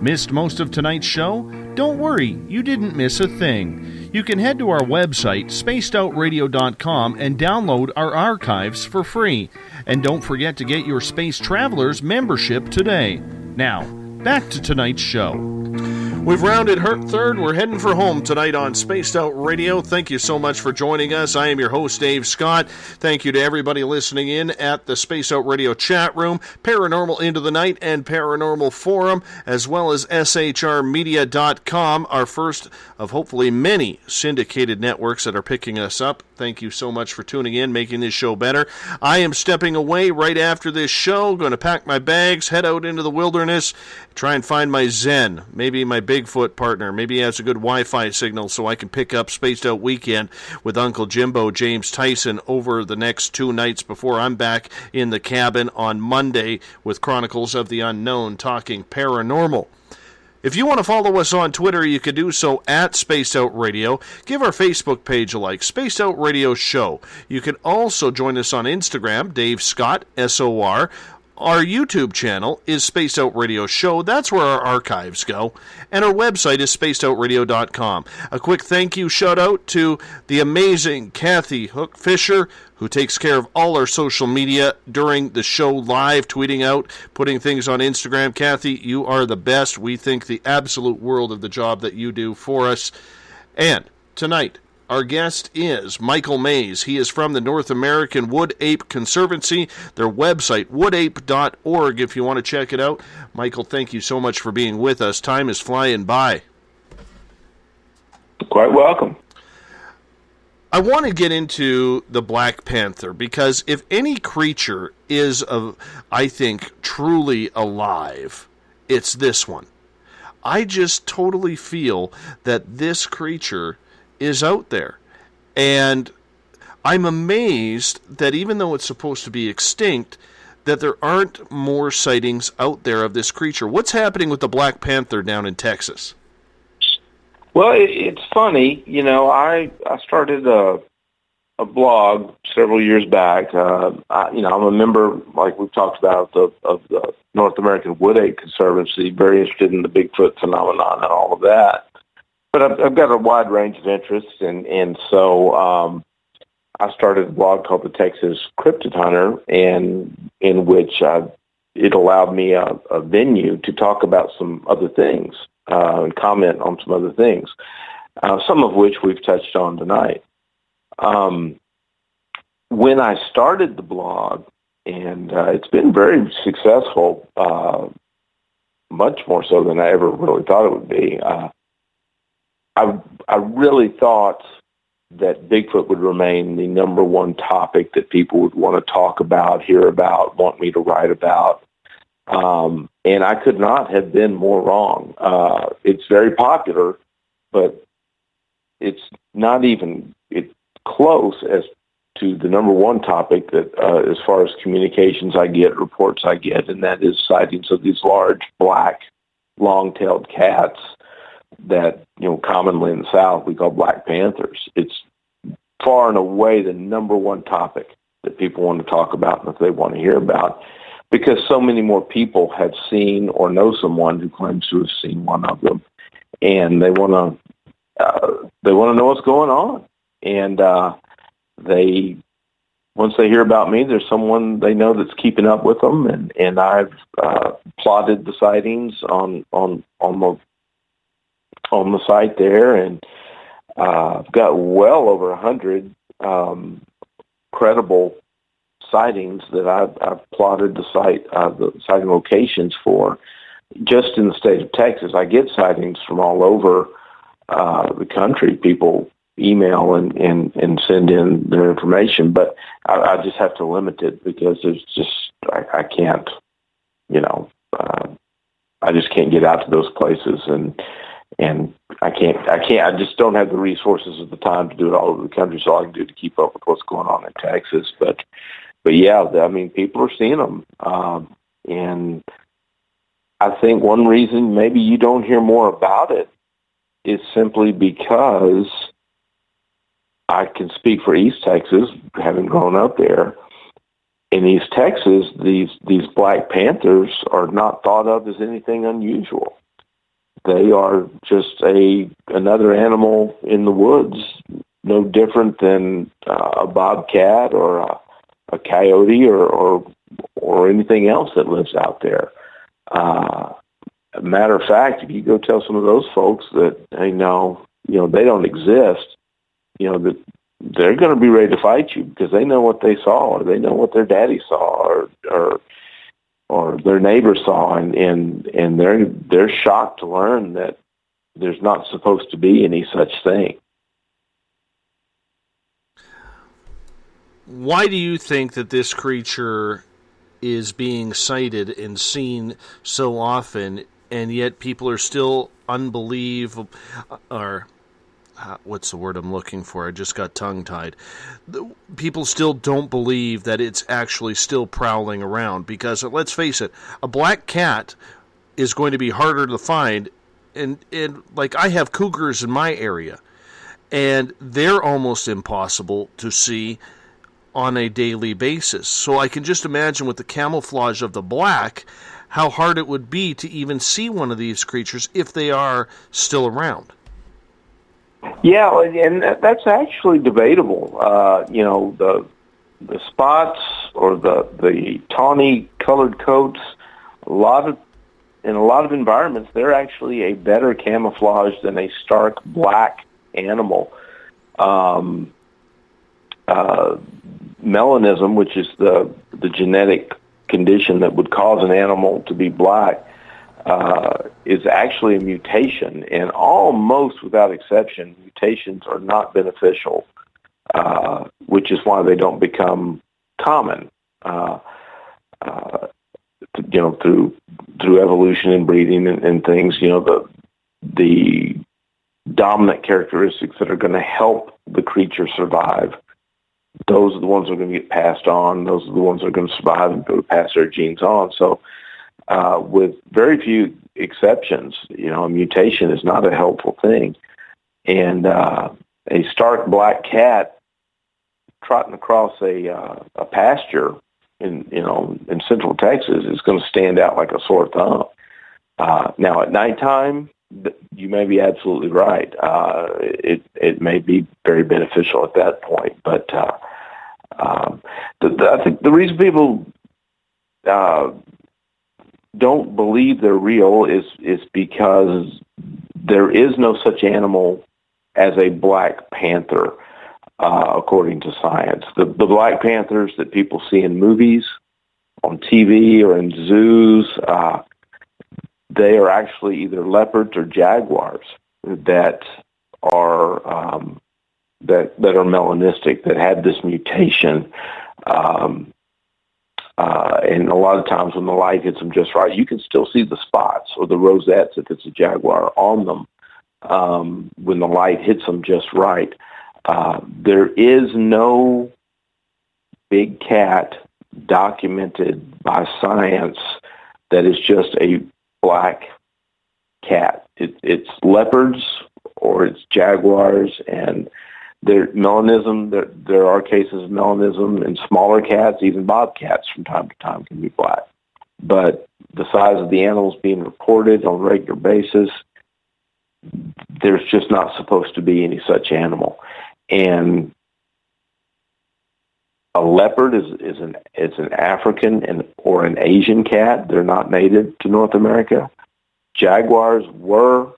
Missed most of tonight's show? Don't worry, you didn't miss a thing. You can head to our website, spacedoutradio.com, and download our archives for free. And don't forget to get your Space Travelers membership today. Now, back to tonight's show. We've rounded third. We're heading for home tonight on Spaced Out Radio. Thank you so much for joining us. I am your host, Dave Scott. Thank you to everybody listening in at the Spaced Out Radio chat room, Paranormal Into the Night, and Paranormal Forum, as well as shrmedia.com, our first of hopefully many syndicated networks that are picking us up. Thank you so much for tuning in, making this show better. I am stepping away right after this show, going to pack my bags, head out into the wilderness, try and find my Zen, maybe my Bigfoot partner. Maybe he has a good Wi-Fi signal so I can pick up Spaced Out Weekend with Uncle Jimbo, James Tyson, over the next 2 nights before I'm back in the cabin on Monday with Chronicles of the Unknown, talking paranormal. If you want to follow us on Twitter, you can do so at Spaced Out Radio. Give our Facebook page a like, Spaced Out Radio Show. You can also join us on Instagram, Dave Scott, SOR. Our YouTube channel is Spaced Out Radio Show. That's where our archives go. And our website is spacedoutradio.com. A quick thank you shout out to the amazing Kathy Hook Fisher, who takes care of all our social media during the show live, tweeting out, putting things on Instagram. Kathy, you are the best. We think the absolute world of the job that you do for us. And tonight, our guest is Michael Mays. He is from the North American Wood Ape Conservancy, their website, woodape.org, if you want to check it out. Michael, thank you so much for being with us. Time is flying by. Quite welcome. I want to get into the Black Panther because if any creature is, I think, truly alive, it's this one. I just totally feel that this creature is out there. And I'm amazed that even though it's supposed to be extinct, that there aren't more sightings out there of this creature. What's happening with the Black Panther down in Texas? Well, it's funny. You know, I started a blog several years back. I'm a member, like we've talked about, of the North American Wood Ape Conservancy, very interested in the Bigfoot phenomenon and all of that. But I've got a wide range of interests, and so I started a blog called the Texas Cryptid Hunter, and in which it allowed me a venue to talk about some other things and comment on some other things, some of which we've touched on tonight. When I started the blog, and it's been very successful, much more so than I ever really thought it would be, I really thought that Bigfoot would remain the number one topic that people would want to talk about, hear about, want me to write about. And I could not have been more wrong. It's very popular, but it's not even close as to the number one topic that, as far as communications I get, reports I get, and that is sightings of these large, black, long-tailed cats that, commonly in the South we call Black Panthers. It's far and away the number one topic that people want to talk about and that they want to hear about, because so many more people have seen or know someone who claims to have seen one of them, and they want to know what's going on. And once they hear about me, there's someone they know that's keeping up with them, and I've plotted the sightings on the site there, and I've got well over 100 credible sightings that I've plotted the sighting locations for. Just in the state of Texas, I get sightings from all over the country. People email and send in their information, but I just have to limit it because there's just I can't, I just can't get out to those places, and I just don't have the resources at the time to do it all over the country. So all I can do to keep up with what's going on in Texas. But yeah, I mean, people are seeing them. And I think one reason maybe you don't hear more about it is simply because I can speak for East Texas, having grown up there. In East Texas, these black panthers are not thought of as anything unusual. They are just another animal in the woods, no different than a bobcat or a coyote or anything else that lives out there. Matter of fact, if you go tell some of those folks that they don't exist, that they're going to be ready to fight you because they know what they saw, or they know what their daddy saw, or their neighbor saw, and they're shocked to learn that there's not supposed to be any such thing. Why do you think that this creature is being cited and seen so often, and yet people are still unbelievable, or what's the word I'm looking for? I just got tongue-tied. People still don't believe that it's actually still prowling around, because let's face it, a black cat is going to be harder to find, and like I have cougars in my area, and they're almost impossible to see on a daily basis. So I can just imagine with the camouflage of the black, how hard it would be to even see one of these creatures if they are still around. Yeah, and that's actually debatable. The spots or the tawny colored coats, in a lot of environments, they're actually a better camouflage than a stark black animal. Melanism, which is the genetic condition that would cause an animal to be black, is actually a mutation, and almost without exception, mutations are not beneficial, which is why they don't become common. Through evolution and breeding and things, the dominant characteristics that are going to help the creature survive, those are the ones that are going to get passed on. Those are the ones that are going to survive and go to pass their genes on. So, with very few exceptions, a mutation is not a helpful thing. And a stark black cat trotting across a pasture in Central Texas is going to stand out like a sore thumb. Now, at nighttime, you may be absolutely right. It may be very beneficial at that point, but I think the reason people don't believe they're real is because there is no such animal as a black panther, according to science. The black panthers that people see in movies, on TV, or in zoos, they are actually either leopards or jaguars that are melanistic, that have this mutation. And a lot of times when the light hits them just right, you can still see the spots or the rosettes, if it's a jaguar, on them when the light hits them just right. There is no big cat documented by science that is just a black cat. It's leopards or it's jaguars, and melanism. There are cases of melanism in smaller cats. Even bobcats from time to time can be black. But the size of the animals being reported on a regular basis, there's just not supposed to be any such animal. And a leopard is an African or an Asian cat. They're not native to North America. Jaguars were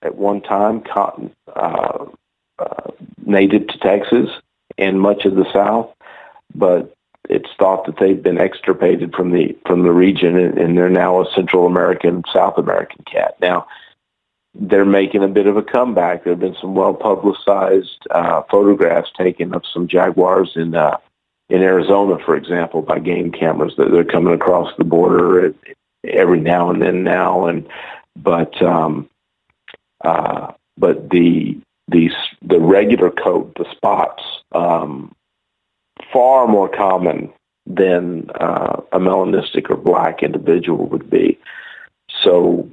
at one time native to Texas and much of the South, but it's thought that they've been extirpated from the region, and they're now a Central American, South American cat. Now, they're making a bit of a comeback. There have been some well-publicized photographs taken of some jaguars in in Arizona, for example, by game cameras that they're coming across the border every now and then now. But the regular coat, the spots, far more common than a melanistic or black individual would be. So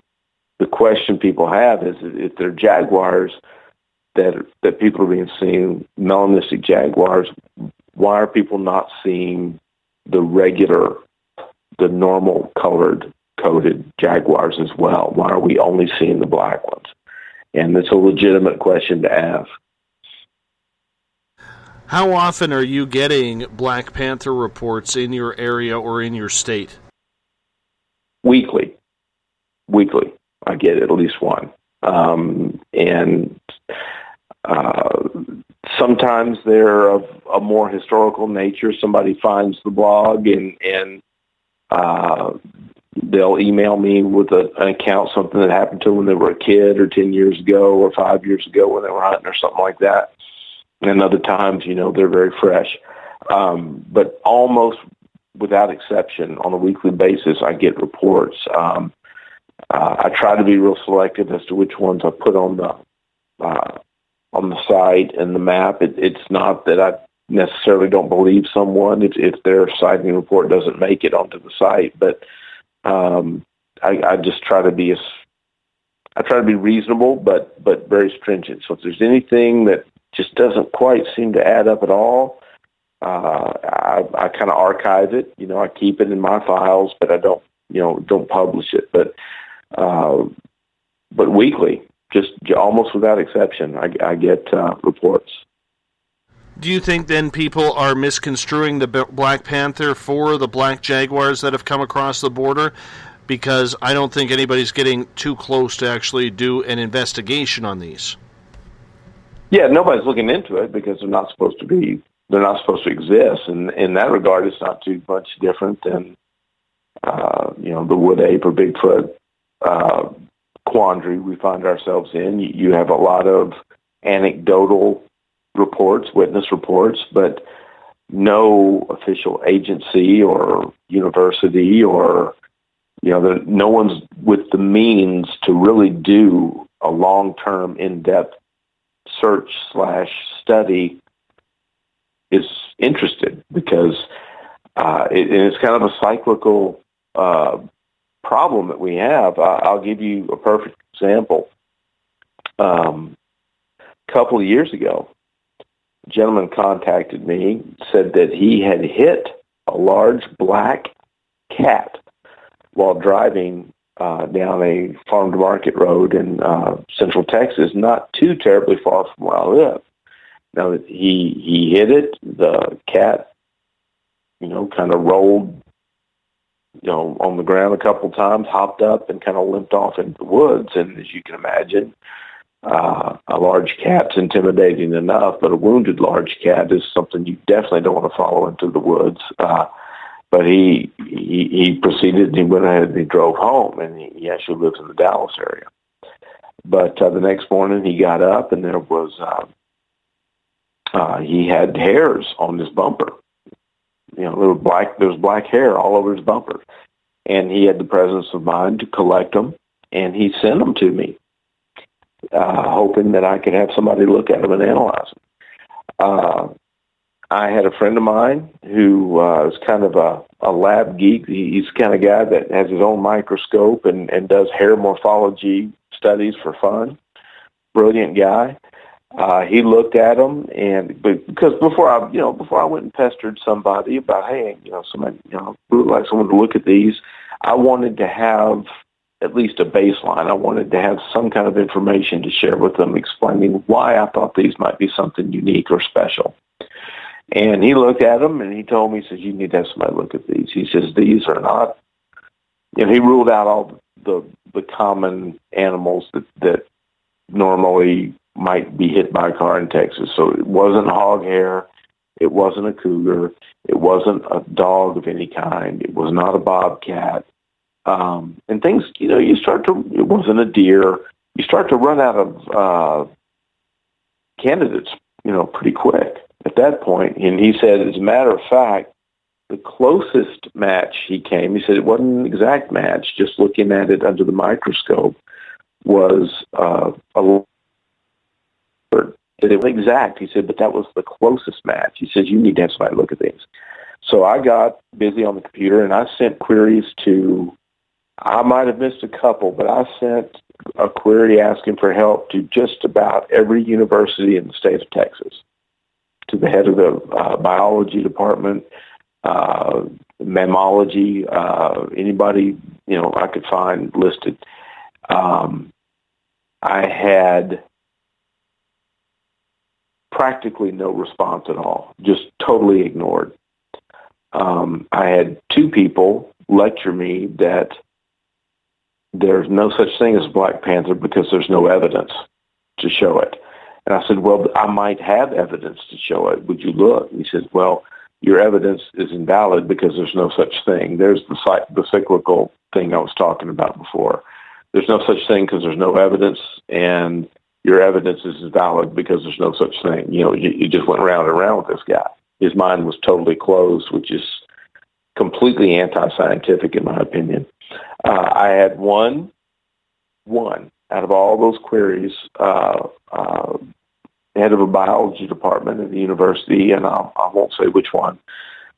the question people have is, if they're jaguars that people are being seen, melanistic jaguars, why are people not seeing the normal coded jaguars as well? Why are we only seeing the black ones? And it's a legitimate question to ask. How often are you getting Black Panther reports in your area or in your state? Weekly. I get at least one. And sometimes they're of a more historical nature. Somebody finds the blog and they'll email me with an account, something that happened to them when they were a kid, or 10 years ago, or 5 years ago when they were hunting, or something like that. And other times, they're very fresh. But almost without exception, on a weekly basis, I get reports. I try to be real selective as to which ones I put on the site and the map. It's not that I necessarily don't believe someone if their sighting report doesn't make it onto the site, but I just try to be reasonable, but very stringent. So if there's anything that just doesn't quite seem to add up at all, I kind of archive it. I keep it in my files, but I don't publish it. But weekly, just almost without exception, I get reports. Do you think then people are misconstruing the Black Panther for the black jaguars that have come across the border? Because I don't think anybody's getting too close to actually do an investigation on these. Yeah, nobody's looking into it because they're not supposed to exist. And in that regard, it's not too much different than, the wood ape or Bigfoot quandary we find ourselves in. You have a lot of anecdotal reports, witness reports, but no official agency or university or, no one's with the means to really do a long-term, in-depth search/study is interested, because it's kind of a cyclical problem that we have. I'll give you a perfect example. A couple of years ago, a gentleman contacted me, said that he had hit a large black cat while driving down a farm-to-market road in central Texas, not too terribly far from where I live. Now, he hit it, the cat, kind of rolled, on the ground a couple times, hopped up, and kind of limped off into the woods. And as you can imagine, a large cat's intimidating enough, but a wounded large cat is something you definitely don't want to follow into the woods. But he proceeded, and he went ahead and he drove home, and he actually lives in the Dallas area. But the next morning he got up, and there was he had hairs on his bumper. There was black hair all over his bumper, and he had the presence of mind to collect them, and he sent them to me, hoping that I could have somebody look at them and analyze them. I had a friend of mine who is kind of a lab geek. He's the kind of guy that has his own microscope and does hair morphology studies for fun. Brilliant guy. He looked at them, because before I went and pestered somebody about, hey, somebody, would like someone to look at these, I wanted to have at least a baseline. I wanted to have some kind of information to share with them, explaining why I thought these might be something unique or special. And he looked at them, and he told me, he says, you need to have somebody look at these. He says, these are not, he ruled out all the common animals that normally might be hit by a car in Texas. So it wasn't hog hair. It wasn't a cougar. It wasn't a dog of any kind. It was not a bobcat. And things, it wasn't a deer. You start to run out of candidates, pretty quick. at that point. And he said, as a matter of fact, the closest match he came, he said it wasn't an exact match, just looking at it under the microscope, was that it was exact. He said, but that was the closest match. He says, you need to have somebody look at these. So I got busy on the computer, and I sent queries to, I might have missed a couple, but I sent a query asking for help to just about every university in the state of Texas, to the head of the biology department, mammalogy, anybody, I could find listed. I had practically no response at all, just totally ignored. I had two people lecture me that there's no such thing as Black Panther because there's no evidence to show it. And I said, well, I might have evidence to show it. Would you look? And he said, well, your evidence is invalid because there's no such thing. There's the cyclical thing I was talking about before. There's no such thing because there's no evidence, and your evidence is invalid because there's no such thing. You just went round and round with this guy. His mind was totally closed, which is completely anti-scientific in my opinion. I had one out of all those queries, head of a biology department at the university, and I won't say which one,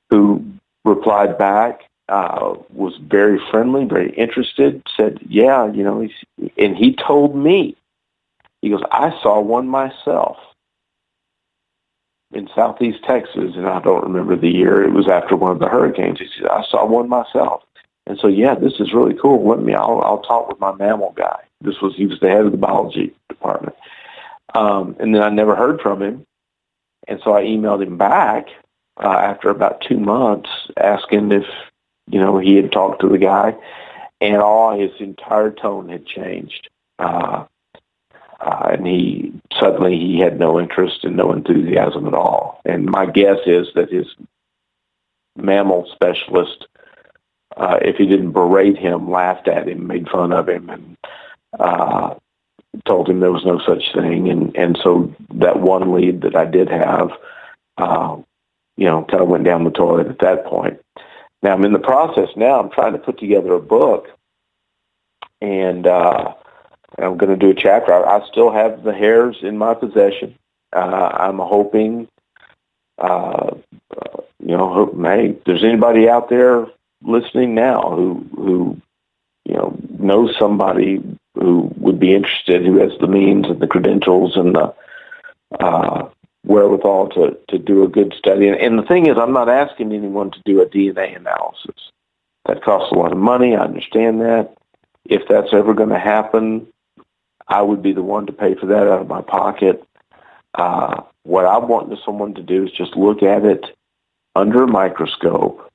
who replied back, was very friendly, very interested, said, yeah, and he told me, he goes, I saw one myself in southeast Texas, and I don't remember the year. It was after one of the hurricanes. He said, I saw one myself. And so, yeah, this is really cool. I'll talk with my mammal guy. He was the head of the biology department. And then I never heard from him. And so I emailed him back after about 2 months asking if, he had talked to the guy. And his entire tone had changed. And he had no interest and no enthusiasm at all. And my guess is that his mammal specialist, if he didn't berate him, laughed at him, made fun of him, and told him there was no such thing. And so that one lead that I did have, kind of went down the toilet at that point. Now I'm in the process now. I'm trying to put together a book, and I'm going to do a chapter. I still have the hairs in my possession. I'm hoping, hey, if there's anybody out there listening now who knows somebody who would be interested, who has the means and the credentials and the wherewithal to do a good study. And the thing is, I'm not asking anyone to do a DNA analysis. That costs a lot of money. I understand that. If that's ever going to happen, I would be the one to pay for that out of my pocket. What I want someone to do is just look at it under a microscope,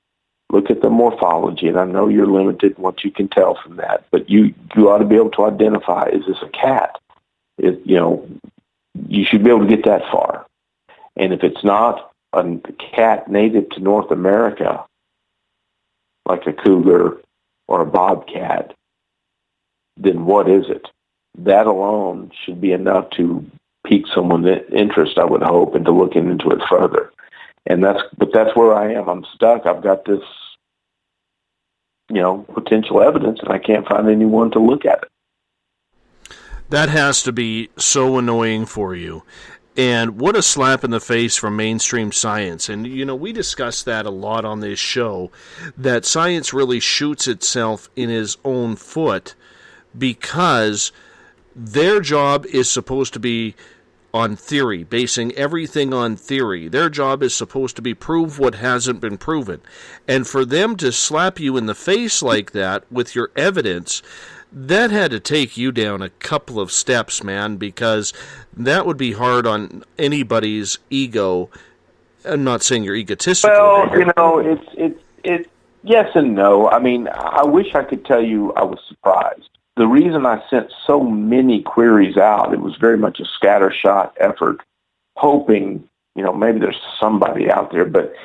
look at the morphology, and I know you're limited in what you can tell from that, but you ought to be able to identify, is this a cat? You should be able to get that far. And if it's not a cat native to North America, like a cougar or a bobcat, then what is it? That alone should be enough to pique someone's interest, I would hope, and to look into it further. But that's where I am. I'm stuck. I've got this, potential evidence, and I can't find anyone to look at it. That has to be so annoying for you. And what a slap in the face from mainstream science. And, we discussed that a lot on this show, that science really shoots itself in its own foot because their job is supposed to be on theory, basing everything on theory. Their job is supposed to be prove what hasn't been proven. And for them to slap you in the face like that with your evidence, that had to take you down a couple of steps, man, because that would be hard on anybody's ego. I'm not saying you're egotistical. Well, it's yes and no. I mean, I wish I could tell you I was surprised. The reason I sent so many queries out, it was very much a scattershot effort, hoping, maybe there's somebody out there. But,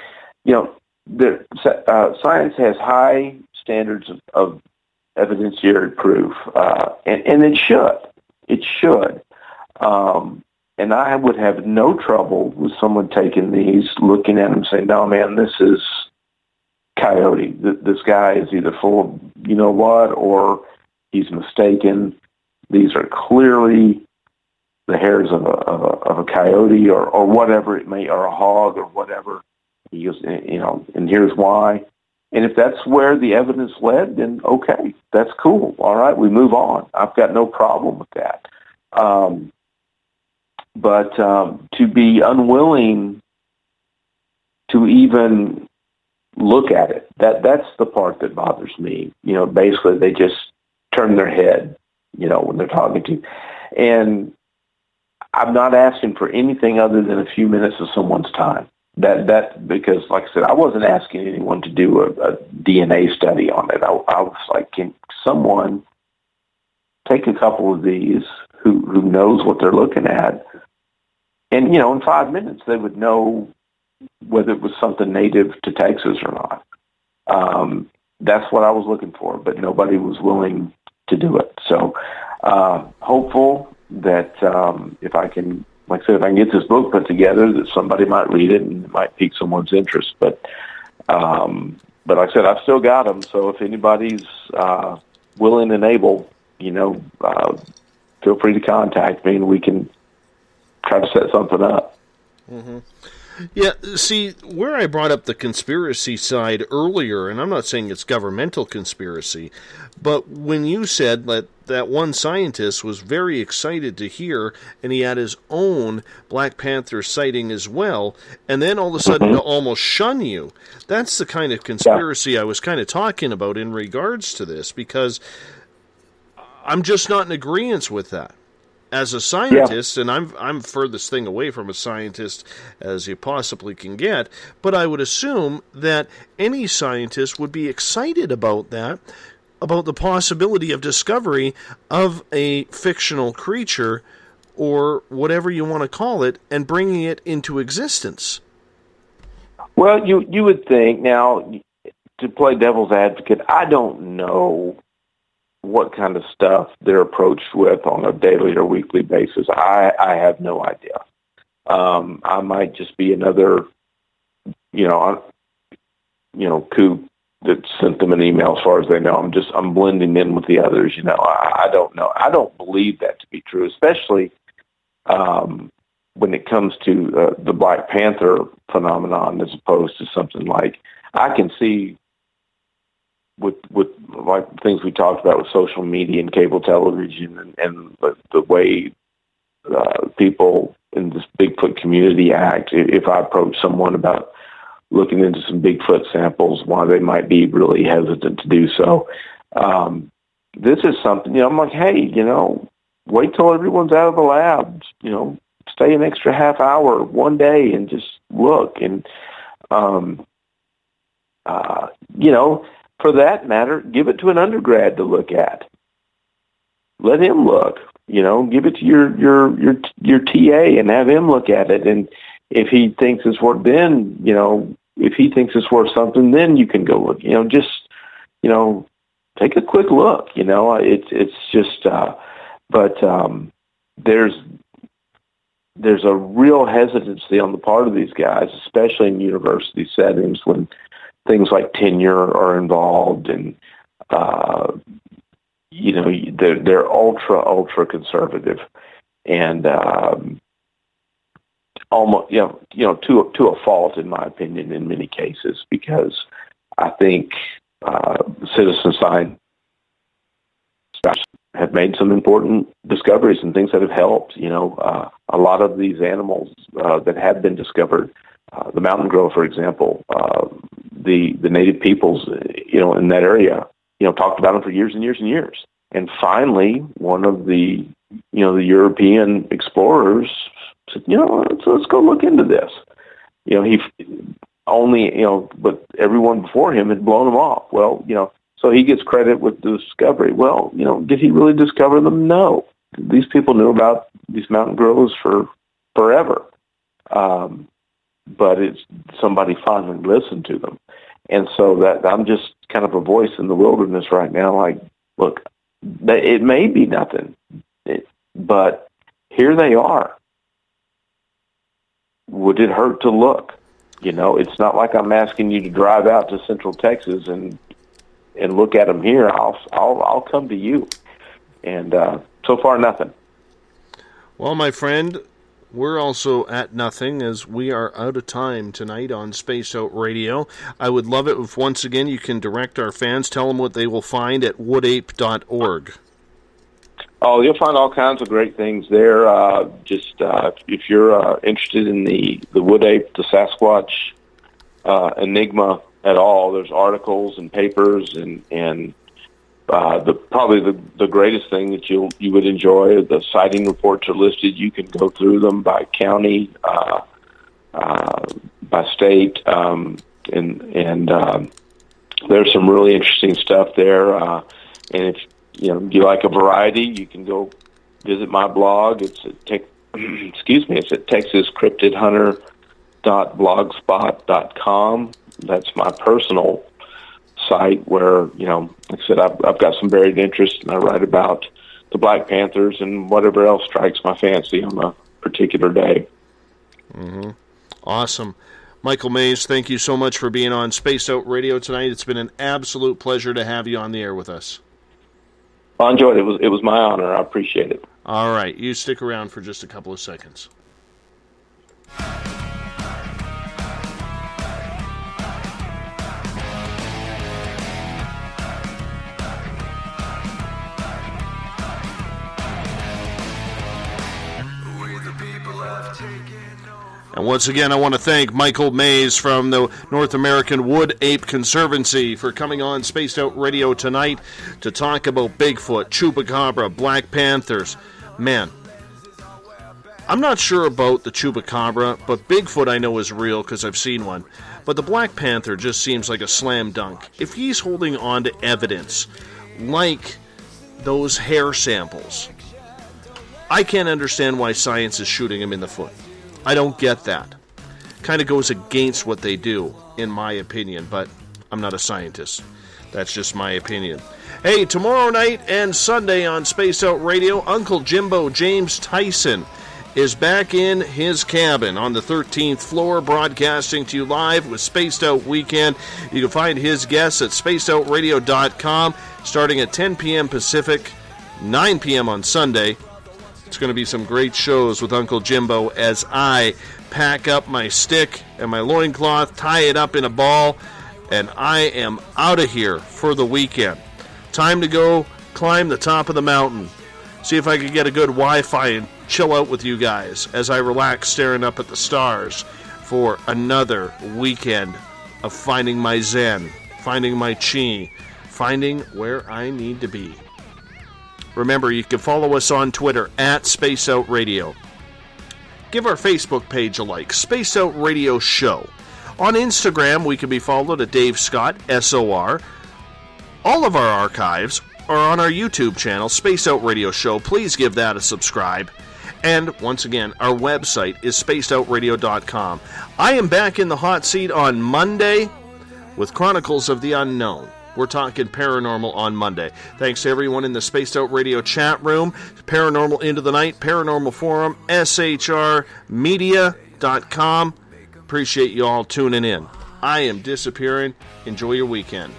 science has high standards of evidentiary proof, and it should. It should. And And I would have no trouble with someone taking these, looking at them, saying, "No, man, this is coyote. This guy is either full of you know what, or he's mistaken. These are clearly the hairs of a coyote, or whatever it may, or a hog, or whatever." He goes, you know, and here's why. And if that's where the evidence led, then okay, that's cool. All right, we move on. I've got no problem with that. But to be unwilling to even look at it, that's the part that bothers me. You know, basically they just turn their head, you know, when they're talking to you. And I'm not asking for anything other than a few minutes of someone's time. That because, like I said, I wasn't asking anyone to do a DNA study on it. I was like, can someone take a couple of these who knows what they're looking at, and you know, in 5 minutes they would know whether it was something native to Texas or not. That's what I was looking for, but nobody was willing to do it. So hopeful that if I can. Like I said, if I can get this book put together, that somebody might read it and it might pique someone's interest. But like I said, I've still got them. So if anybody's willing and able, you know, feel free to contact me and we can try to set something up. Mm-hmm. Yeah, see, where I brought up the conspiracy side earlier, and I'm not saying it's governmental conspiracy, but when you said that one scientist was very excited to hear, and he had his own Black Panther sighting as well, and then all of a sudden to almost shun you, that's the kind of conspiracy I was kind of talking about in regards to this, because I'm just not in agreement with that. As a scientist, and I'm furthest thing away from a scientist as you possibly can get, but I would assume that any scientist would be excited about that, about the possibility of discovery of a fictional creature, or whatever you want to call it, and bringing it into existence. Well, you would think, now, to play devil's advocate, I don't know what kind of stuff they're approached with on a daily or weekly basis. I have no idea. I might just be another, coup that sent them an email as far as they know. I'm blending in with the others. I don't know. I don't believe that to be true, especially when it comes to the Black Panther phenomenon, as opposed to something like, I can see with like things we talked about with social media and cable television and the way people in this Bigfoot community act. If I approach someone about looking into some Bigfoot samples, why they might be really hesitant to do so. This is something, I'm like, hey, wait till everyone's out of the lab, stay an extra half hour one day and just look. And, for that matter, give it to an undergrad to look at. Let him look. Give it to your TA and have him look at it. And if he thinks it's worth, then if he thinks it's worth something, then you can go look. Just take a quick look. It's just. But there's a real hesitancy on the part of these guys, especially in university settings when things like tenure are involved, and they're ultra conservative, and almost to a fault, in my opinion, in many cases, because I think citizen science have made some important discoveries and things that have helped. A lot of these animals that have been discovered, the mountain girl, for example, the native peoples, in that area, talked about them for years and years and years. And finally, one of the European explorers said, let's go look into this. He only, but everyone before him had blown them off. Well, so he gets credit with the discovery. Well, did he really discover them? No. These people knew about these mountain gorillas for forever. But it's somebody finally listened to them. And so that I'm just kind of a voice in the wilderness right now. Like, look, it may be nothing, but here they are. would it hurt to look? You know, it's not like I'm asking you to drive out to Central Texas and look at them here. I'll come to you. And so far, nothing. Well, my friend, we're also at nothing as we are out of time tonight on Space Out Radio. I would love it if once again you can direct our fans, tell them what they will find at woodape.org. Oh, you'll find all kinds of great things there. If you're interested in the wood ape, the Sasquatch enigma at all, there's articles and papers and probably the greatest thing that you would enjoy. The sighting reports are listed. You can go through them by county, by state, and there's some really interesting stuff there. And if you like a variety, you can go visit my blog. It's at it's at texascryptidhunter.blogspot.com. That's my personal site where, like I said, I've got some varied interests, and I write about the Black Panthers and whatever else strikes my fancy on a particular day. Mm-hmm. Awesome. Michael Mays, thank you so much for being on Space Out Radio tonight. It's been an absolute pleasure to have you on the air with us. I enjoyed it. It was my honor. I appreciate it. All right. You stick around for just a couple of seconds. And once again, I want to thank Michael Mays from the North American Wood Ape Conservancy for coming on Spaced Out Radio tonight to talk about Bigfoot, Chupacabra, Black Panthers. Man, I'm not sure about the Chupacabra, but Bigfoot I know is real because I've seen one. But the Black Panther just seems like a slam dunk. If he's holding on to evidence like those hair samples, I can't understand why science is shooting him in the foot. I don't get that. Kind of goes against what they do, in my opinion, but I'm not a scientist. That's just my opinion. Hey, tomorrow night and Sunday on Space Out Radio, Uncle Jimbo James Tyson is back in his cabin on the 13th floor, broadcasting to you live with Spaced Out Weekend. You can find his guests at spacedoutradio.com starting at 10 p.m. Pacific, 9 p.m. on Sunday. It's going to be some great shows with Uncle Jimbo as I pack up my stick and my loincloth, tie it up in a ball, and I am out of here for the weekend. Time to go climb the top of the mountain. See if I can get a good Wi-Fi and chill out with you guys as I relax staring up at the stars for another weekend of finding my zen, finding my chi, finding where I need to be. Remember, you can follow us on Twitter at SpaceOutRadio. Give our Facebook page a like, Space Out Radio Show. On Instagram, we can be followed at Dave Scott, SOR. All of our archives are on our YouTube channel, Space Out Radio Show. Please give that a subscribe. And once again, our website is spacedoutradio.com. I am back in the hot seat on Monday with Chronicles of the Unknown. We're talking paranormal on Monday. Thanks to everyone in the Spaced Out Radio chat room, Paranormal Into the Night, Paranormal Forum, shrmedia.com. Appreciate you all tuning in. I am disappearing. Enjoy your weekend.